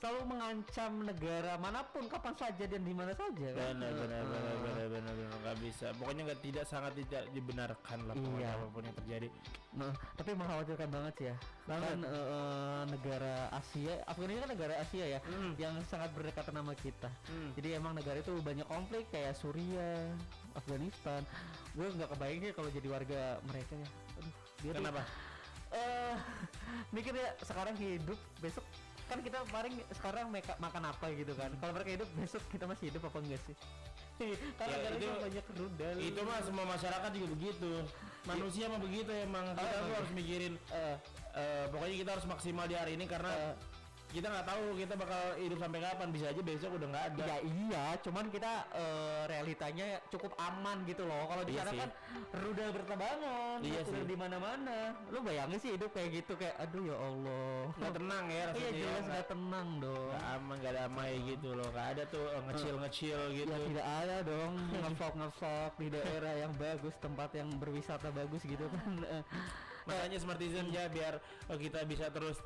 selalu mengancam negara manapun, kapan saja dan di mana saja. Benar, nggak bisa. Pokoknya tidak sangat tidak dibenarkan lah pokoknya apapun yang terjadi. Nah, tapi mengkhawatirkan banget sih ya. Kan negara Asia, Afghanistan kan negara Asia ya, yang sangat berdekatan sama kita. Jadi emang negara itu banyak konflik kayak Suriah, Afghanistan. Gue nggak kebayang sih kalau jadi warga mereka ya. Aduh, dia kenapa? Mikir ya, sekarang hidup, besok kan kita kemarin sekarang makan apa gitu kan. Kalau mereka hidup, besok kita masih hidup apa enggak sih? Karena Ya, itu banyak rudal. Itu mah semua masyarakat juga begitu. Manusia mah begitu emang. Kita tuh harus mikirin pokoknya kita harus maksimal di hari ini karena kita nggak tahu kita bakal hidup sampai kapan, bisa aja besok udah nggak ada. Ya iya, cuman kita realitanya cukup aman gitu loh. Kalau di sana kan rudal berterbangan, di mana-mana. Lu bayangin sih hidup kayak gitu, kayak aduh ya Allah. Nggak tenang ya rasanya. Iya jelas nggak tenang dong. Nggak aman, nggak damai gitu loh. Nggak ada tuh ngecil gitu. Ya tidak ada dong ngevlog di daerah yang bagus, tempat yang berwisata bagus gitu kan. Makanya Smartizen ya biar kita bisa terus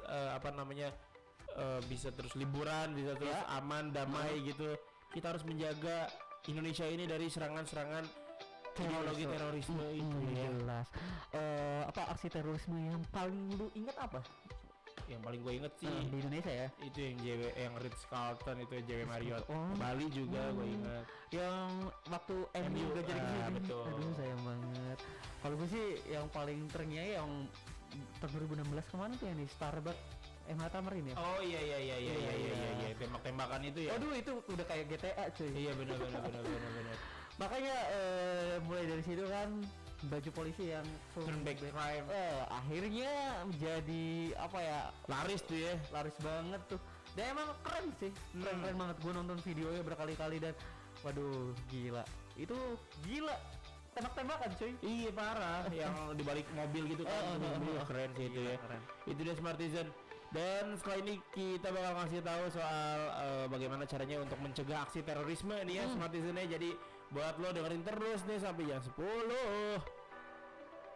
bisa terus liburan, bisa terus aman, damai gitu. Kita harus menjaga Indonesia ini dari serangan-serangan ideologi terorisme itu ya. Jelas. Apa aksi terorisme yang paling lu ingat apa? Yang paling gue inget sih di Indonesia ya. Itu yang Ritz Carlton itu JW Marriott. Bali juga gue ingat. Yang waktu MU gak jadi kesini. Betul. Aduh sayang banget. Kalau gue sih yang paling terngiang yang tahun 2016 kemana tuh yang di Starbucks MH Tamrin ya. Oh iya tembak-tembakan itu ya. Aduh itu udah kayak GTA cuy. Iya benar. Makanya mulai dari situ kan baju polisi yang turn back crime akhirnya menjadi apa ya, laris tuh ya, laris banget tuh. Dan emang keren sih, keren banget. Gue nonton videonya berkali-kali dan waduh gila, itu gila tembak-tembakan cuy. Iya parah. Yang dibalik mobil gitu kan. Keren sih itu ya. Keren. Itu dia Smartizen. Dan setelah ini kita bakal ngasih tahu soal bagaimana caranya untuk mencegah aksi terorisme nih ya Smartizennya. Jadi buat lo dengerin terus nih sampai jam 10.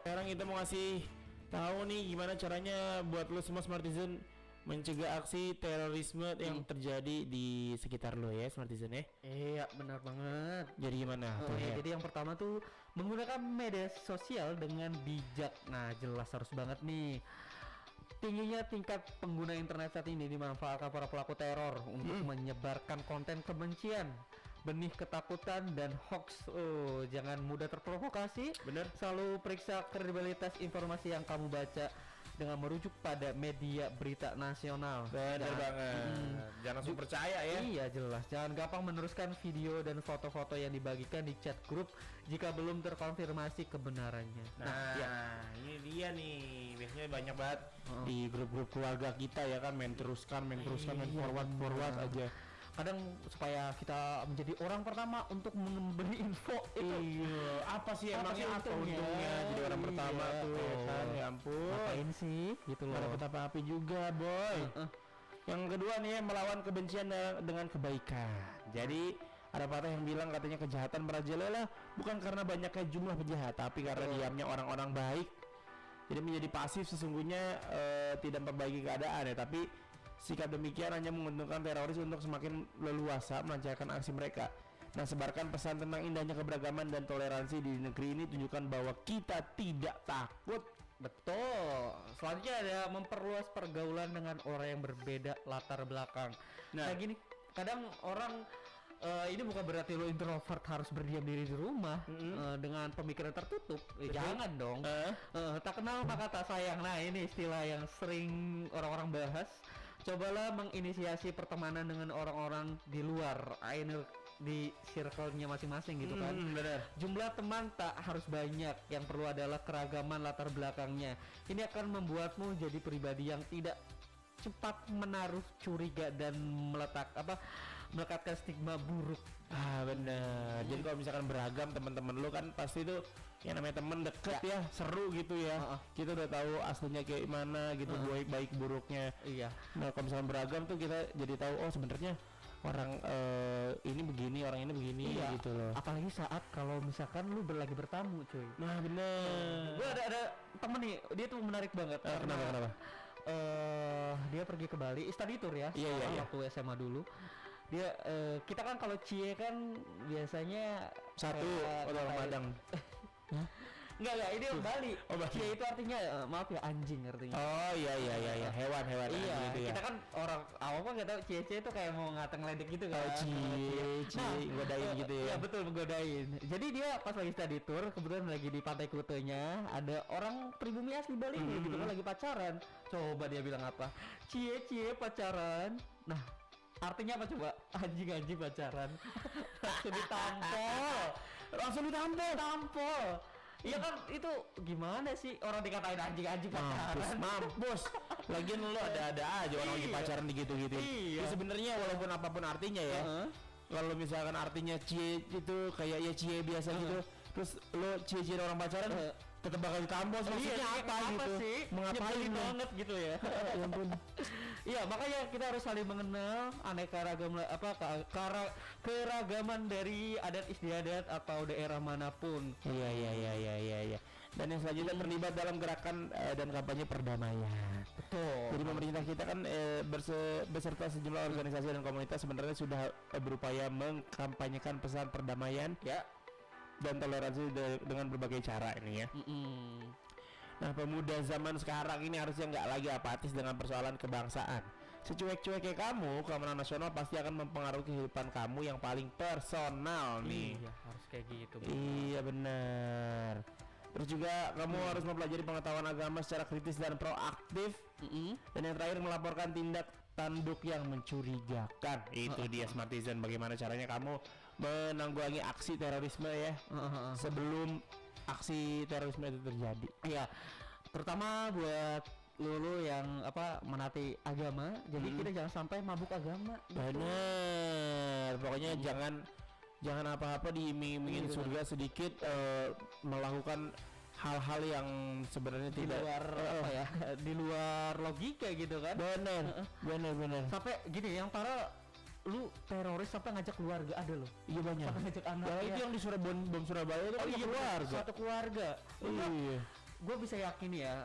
Sekarang kita mau ngasih tahu nih gimana caranya buat lo semua Smartizen mencegah aksi terorisme yang terjadi di sekitar lo ya Smartizen ya. Iya benar banget. Jadi gimana tuh ya? Jadi yang pertama tuh menggunakan media sosial dengan bijak. Nah jelas harus banget nih. Tingginya tingkat pengguna internet saat ini dimanfaatkan para pelaku teror untuk menyebarkan konten kebencian, benih ketakutan dan hoax. Oh, jangan mudah terprovokasi. Bener. Selalu periksa kredibilitas informasi yang kamu baca dengan merujuk pada media berita nasional. Bener banget. Jangan langsung percaya ya. Iya jelas. Jangan gampang meneruskan video dan foto-foto yang dibagikan di chat grup jika belum terkonfirmasi kebenarannya. Nah, ini dia nih. Biasanya banyak banget di grup-grup keluarga kita ya kan main teruskan, main forward aja. Kadang supaya kita menjadi orang pertama untuk memberi info itu. Iya, apa sih emangnya apa untungnya? untungnya jadi orang pertama tuh ya kan, ya ampun. Ngapain sih gitu loh. Gak dapet apa-apa juga boy. Yang kedua nih ya, melawan kebencian dengan kebaikan. Jadi ada patah yang bilang katanya kejahatan merajalela bukan karena banyaknya jumlah penjahat, tapi karena diamnya orang-orang baik. Jadi menjadi pasif sesungguhnya tidak memperbaiki keadaan ya, tapi sikap demikian hanya menguntungkan teroris untuk semakin leluasa melancarkan aksi mereka. Nah, sebarkan pesan tentang indahnya keberagaman dan toleransi di negeri ini, tunjukkan bahwa kita tidak takut. Betul. Selanjutnya ada memperluas pergaulan dengan orang yang berbeda latar belakang. Nah gini, kadang orang ini bukan berarti lo introvert harus berdiam diri di rumah dengan pemikiran tertutup. Jangan dong. Tak kenal maka tak sayang. Nah ini istilah yang sering orang-orang bahas. Cobalah menginisiasi pertemanan dengan orang-orang di luar, di circle-nya masing-masing gitu kan. Benar. Jumlah teman tak harus banyak, yang perlu adalah keragaman latar belakangnya. Ini akan membuatmu jadi pribadi yang tidak cepat menaruh curiga dan melekatkan stigma buruk. Benar. Jadi kalau misalkan beragam teman-teman lo kan pasti tuh yang namanya temen deket ya, seru gitu ya. Kita udah tahu aslinya kayak mana gitu, baik buruknya. Iya. Nah kalau misalkan beragam tuh kita jadi tahu oh sebenarnya orang ini begini, orang ini begini gitu loh. Apalagi saat kalau misalkan lu lagi bertamu cuy. Nah bener. Gue ada temen nih, dia tuh menarik banget. Kenapa? Dia pergi ke Bali, study tour ya. Iya. Waktu SMA dulu. Dia kita kan kalau cie kan biasanya satu atau Ramadan. Enggak, ini Bali. Bali. Cie itu artinya maaf ya anjing artinya. Oh iya, hewan Iya, gitu ya. kita kan orang awam kan nggak tahu cie itu kayak mau ngeledek gitu kan. Cie, godain gitu ya. Iya betul, menggodain. Jadi dia pas lagi study tour, kebetulan lagi di Pantai Kutenya, ada orang pribumi asli Bali nih, gitu kan lagi pacaran. Coba dia bilang apa? Cie pacaran. Nah, artinya apa coba? Anjing pacaran. Langsung ditampol. Iya kan itu gimana sih orang dikatain anjing pacaran? Mampus. Lagian lo ada aja orang lagi pacaran gitu-gitu. Iya. Sebenarnya walaupun apapun artinya ya. Kalau misalkan artinya cie itu kayak ya cie biasa gitu. Terus lo cie orang pacaran tetap bakal ditampol. Maksudnya apa gitu? Sih? Mengapain banget gitu ya? Ya ampun. Iya, makanya kita harus saling mengenal aneka ragam keragaman dari adat istiadat atau daerah manapun. Iya. Dan yang selanjutnya terlibat dalam gerakan dan kampanye perdamaian. Betul. Jadi pemerintah kita kan beserta sejumlah organisasi dan komunitas sebenarnya sudah berupaya mengkampanyekan pesan perdamaian ya dan toleransi dengan berbagai cara ini ya. Nah pemuda zaman sekarang ini harusnya nggak lagi apatis dengan persoalan kebangsaan. Secuek-cueknya kamu, keamanan nasional pasti akan mempengaruhi kehidupan kamu yang paling personal nih. Iya harus kayak gitu. Iya benar. Terus juga kamu harus mempelajari pengetahuan agama secara kritis dan proaktif. Dan yang terakhir melaporkan tindak tanduk yang mencurigakan. Itu dia Smartizen, bagaimana caranya kamu menanggulangi aksi terorisme ya sebelum aksi terorisme itu terjadi. Iya, terutama buat lu yang menaati agama, jadi kita jangan sampai mabuk agama. Bener, pokoknya jangan apa-apa diiming-imingin surga sedikit, melakukan hal-hal yang sebenarnya di tidak luar di luar logika gitu kan. Bener. Sampai gini yang para lu teroris sampai ngajak keluarga ada loh. Iya banyak. Sampai ngajak anak. Ya itu yang di bom Surabaya itu kan keluarga. Satu keluarga. Iya. Gue bisa yakin ya,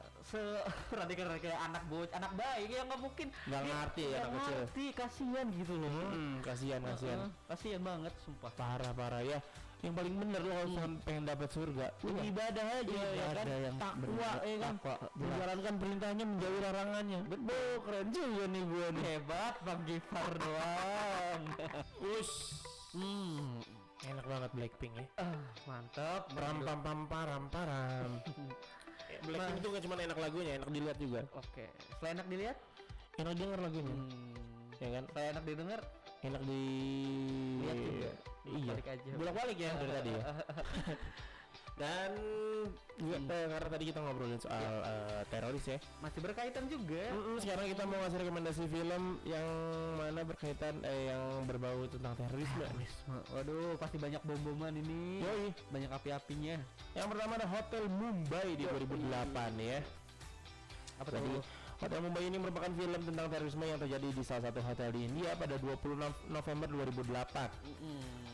radikal anak baik yang nggak mungkin Nggak ngerti ya anak kecil. Ngerti, kasihan gitu loh. Kasihan. Kasihan banget, sumpah. Parah ya. Yang paling bener lo kalau pengen dapat surga, ibadah aja ya kan. Yang takwa ya kan. Takwa, menjalankan perintahnya, menjauhi larangannya. Betul, keren juga nih gue nih. Hebat Bang Gifar doang. Enak banget Blackpink ya. Mantap. Param. Blackpink tuh gak cuma enak lagunya, enak dilihat juga. Oke. Selain enak dilihat, enak denger lagunya. Ya kan? Selain enak didengar, enak lihat juga. Iya. Bolak-balik ya dari tadi ya. Dan karena tadi kita ngobrolin soal teroris ya, masih berkaitan juga. Sekarang kita mau ngasih rekomendasi film yang mana berkaitan yang berbau tentang terorisme. Waduh, pasti banyak bom-boman ini. Yoi. Banyak api-apinya. Yang pertama ada Hotel Mumbai di 2008 ya. Apa tadi? Hotel Mumbai ini merupakan film tentang terorisme yang terjadi di salah satu hotel di India pada 20 November 2008.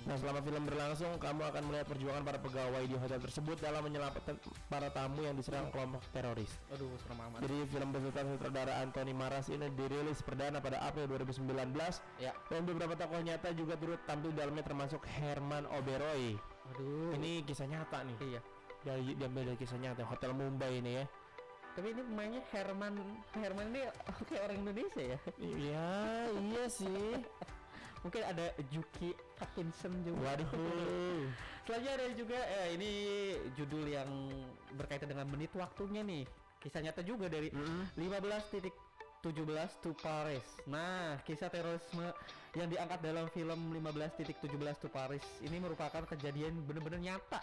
Nah, selama film berlangsung, kamu akan melihat perjuangan para pegawai di hotel tersebut dalam menyelamatkan para tamu yang diserang kelompok teroris. Aduh, serem amat. Jadi film beserta sutradara Anthony Maras ini dirilis perdana pada April 2019. Ya. Dan beberapa tokoh nyata juga turut tampil dalamnya, termasuk Herman Oberoi. Aduh. Ini kisah nyata nih. Iya. Diambil dari kisah nyata Hotel Mumbai ini ya. Tapi ini pemainnya Herman ini kayak orang Indonesia ya? Iya sih. Mungkin ada Juki Atkinson juga. Waduh. Selanjutnya ada juga ini judul yang berkaitan dengan menit waktunya nih. Kisah nyata juga dari 15.17 to Paris. Nah, kisah terorisme yang diangkat dalam film 15.17 to Paris ini merupakan kejadian benar-benar nyata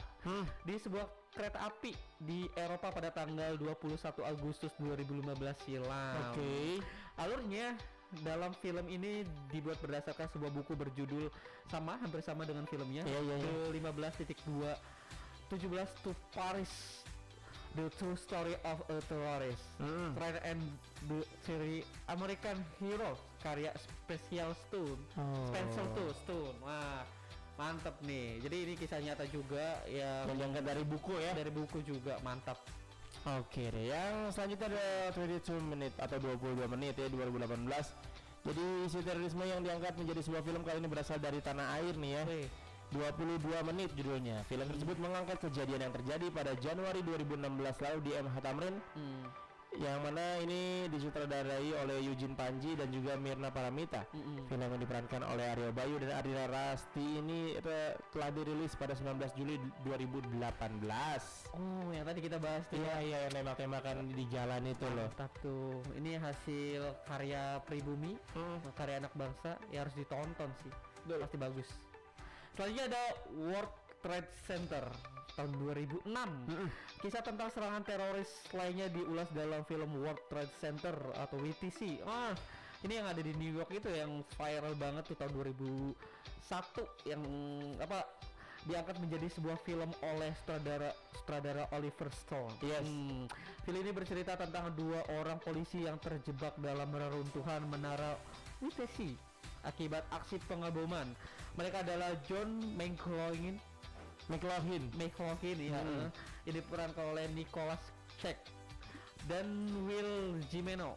di sebuah kereta api di Eropa pada tanggal 21 Agustus 2015 silam. Oke. Alurnya dalam film ini dibuat berdasarkan sebuah buku berjudul hampir sama dengan filmnya. Iya. 15.2 17 to Paris, The True Story of a Terrorist. Train and the Series American Hero karya Special Stone. Wah, mantap nih. Jadi ini kisah nyata juga yang diangkat dari buku ya. Dari buku juga, mantap. Oke deh, yang selanjutnya ada 22 menit atau 22 menit ya 2018. Jadi isu terorisme yang diangkat menjadi sebuah film kali ini berasal dari tanah air nih ya. 22 menit judulnya. Film tersebut mengangkat kejadian yang terjadi pada Januari 2016 lalu di MH Tamrin. Yang mana ini disutradarai oleh Eugene Panji dan juga Mirna Paramita. Film yang diperankan oleh Aryo Bayu dan Ardina Rasti ini telah dirilis pada 19 Juli 2018. Oh, yang tadi kita bahas tuh. Iya, yang tembak-tembakan di jalan itu loh. Mantap tuh. Ini hasil karya pribumi, karya anak bangsa, ya harus ditonton sih. Pasti bagus. Selanjutnya ada World Trade Center tahun 2006. Kisah tentang serangan teroris lainnya diulas dalam film World Trade Center atau WTC. Ini yang ada di New York itu yang viral banget tuh tahun 2001 yang diangkat menjadi sebuah film oleh sutradara Oliver Stone. Yes. Film ini bercerita tentang dua orang polisi yang terjebak dalam reruntuhan menara WTC akibat aksi pengeboman. Mereka adalah John McLaughlin ya. Ini diperankan oleh Nicholas Cage dan Will Jimeno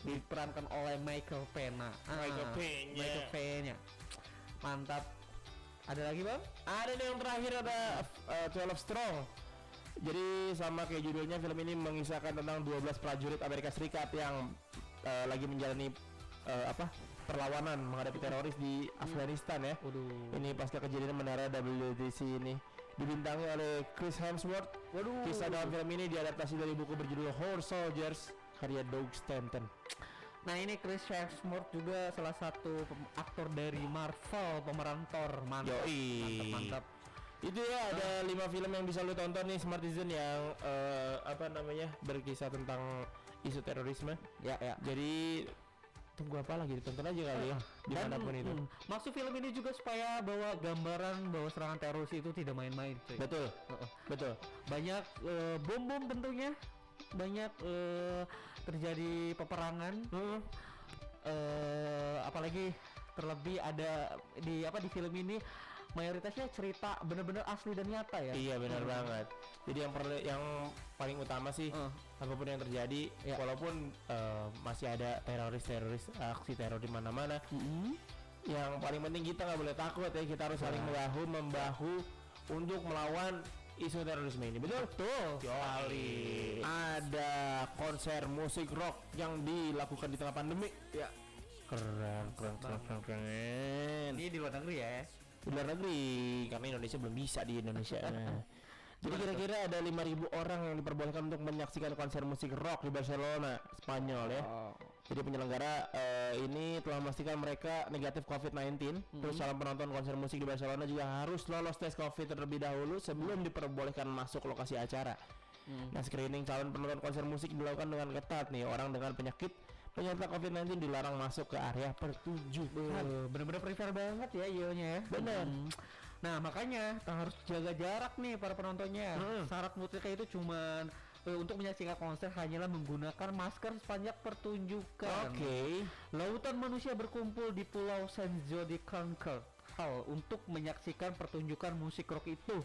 diperankan oleh Michael Pena. Michael Pena. Mantap. Ada lagi bang? Ada nih yang terakhir ada 12 Strong. Jadi sama kayak judulnya, film ini mengisahkan tentang 12 prajurit Amerika Serikat yang lagi menjalani perlawanan menghadapi teroris di Afghanistan ya. Ini pasca kejadian menara WTC ini. Dibintangi oleh Chris Hemsworth. Kisah dalam film ini diadaptasi dari buku berjudul Horse Soldiers karya Doug Stanton. Nah, ini Chris Hemsworth juga salah satu aktor dari Marvel, pemeran Thor. Mantap. Itu ya, ada 5 film yang bisa lu tonton nih Smart Citizen yang berkisah tentang isu terorisme. Ya. Jadi tunggu apa lagi, ditonton aja kali ya dimanapun itu. Maksud film ini juga supaya bawa gambaran bahwa serangan teroris itu tidak main-main. Betul. Banyak bom tentunya, banyak terjadi peperangan. Apalagi Terlebih ada di film ini mayoritasnya cerita bener-bener asli dan nyata ya. Iya benar banget. Jadi yang paling utama sih apapun yang terjadi, walaupun masih ada teroris aksi teror di mana-mana, yang paling penting kita nggak boleh takut ya. Kita harus saling membahu untuk melawan isu terorisme ini. Betul? Sekali. Ada konser musik rock yang dilakukan di tengah pandemi. Ya. Keren. Ini di luar negeri ya. Di luar negeri, karena Indonesia belum bisa di Indonesia. Jadi kira-kira ada 5.000 orang yang diperbolehkan untuk menyaksikan konser musik rock di Barcelona, Spanyol ya. Jadi penyelenggara ini telah memastikan mereka negatif COVID-19. Terus calon penonton konser musik di Barcelona juga harus lolos tes COVID terlebih dahulu sebelum diperbolehkan masuk lokasi acara. Nah, screening calon penonton konser musik dilakukan dengan ketat nih. Orang dengan penyerta COVID-19 dilarang masuk ke area pertunjukan. Bener-bener prepare banget ya Ionya ya. Bener. Nah makanya harus jaga jarak nih para penontonnya. Syarat mutlaknya itu cuman untuk menyaksikan konser hanyalah menggunakan masker sepanjang pertunjukan. Lautan manusia berkumpul di Pulau Sanjo di Concord untuk menyaksikan pertunjukan musik rock itu.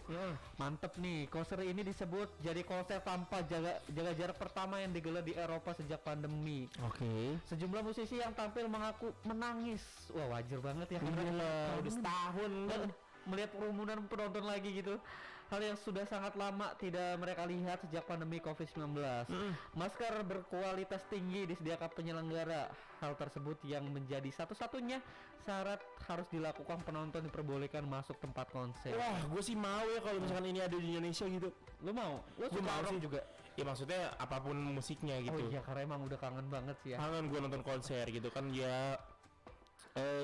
Mantep nih, konser ini disebut jadi konser tanpa jaga jarak pertama yang digelar di Eropa sejak pandemi. Sejumlah musisi yang tampil mengaku menangis. Wah wajar banget ya, karena udah setahun melihat kerumunan penonton lagi gitu. Hal yang sudah sangat lama tidak mereka lihat sejak pandemi COVID-19. Masker berkualitas tinggi disediakan penyelenggara. Hal tersebut yang menjadi satu-satunya syarat harus dilakukan penonton diperbolehkan masuk tempat konser. Wah, gue sih mau ya kalau misalkan ini ada di Indonesia gitu. Lu mau? Lu mau sih juga. Ya maksudnya apapun musiknya gitu. Oh iya, karena emang udah kangen banget sih ya. Kangen gue nonton konser gitu kan ya.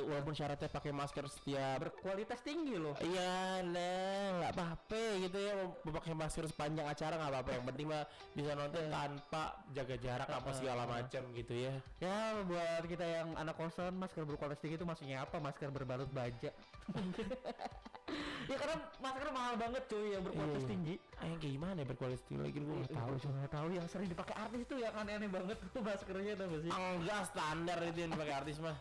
Walaupun syaratnya pakai masker setiap berkualitas tinggi loh. Iya, nggak apa-apa gitu ya, mau pakai masker sepanjang acara nggak apa-apa. Yang penting mah bisa nonton tanpa jaga jarak apa segala macam gitu ya. Ya buat kita yang anak kosan, masker berkualitas tinggi itu maksudnya apa? Masker berbalut baja. Ya karena masker mahal banget cuy yang berkualitas tinggi. Yang kayak gimana ya berkualitas tinggi lagi gue nggak tahu. Yang sering dipakai artis itu yang aneh-aneh banget tuh maskernya, tau gak sih? Enggak, standar itu yang dipakai artis mah.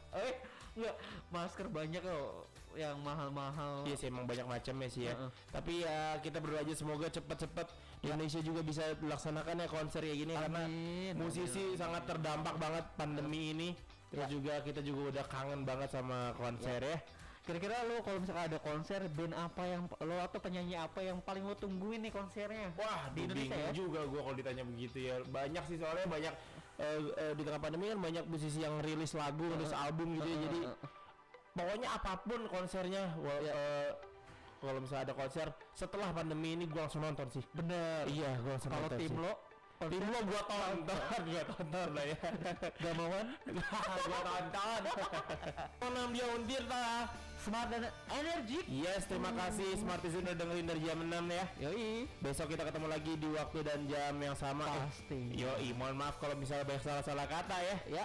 Enggak, masker banyak loh yang mahal-mahal. Iya sih, emang banyak macamnya sih ya. Tapi ya kita berdoa aja semoga cepet-cepet Indonesia juga bisa dilaksanakan ya konser kayak gini. Karena musisi sangat terdampak banget pandemi ini. Terus juga kita juga udah kangen banget sama konser ya. Kira-kira lo kalau misalkan ada konser, band apa yang lo atau penyanyi apa yang paling lo tungguin nih konsernya? Wah, di Indonesia ya? Juga gue kalau ditanya begitu ya. Banyak sih, soalnya banyak di tengah pandemi kan banyak musisi yang rilis lagu, rilis album gitu ya. Jadi pokoknya apapun konsernya, kalau misalnya ada konser setelah pandemi ini gue langsung nonton sih. Bener. Iya, gue langsung nonton. Kalau tim lo gue tonton lah ya. Gamawan gue tonton. Menang dia undir ta. Smart dan energik. Yes, terima kasih Smartizen udah dengerin dari jam 6 ya. Yoi. Besok kita ketemu lagi di waktu dan jam yang sama. Pasti. Yoi, mohon maaf kalau misalnya banyak salah-salah kata ya. Ya.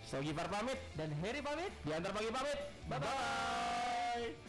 So Gifar pamit dan Harry pamit. Diantar pagi pamit. Bye bye.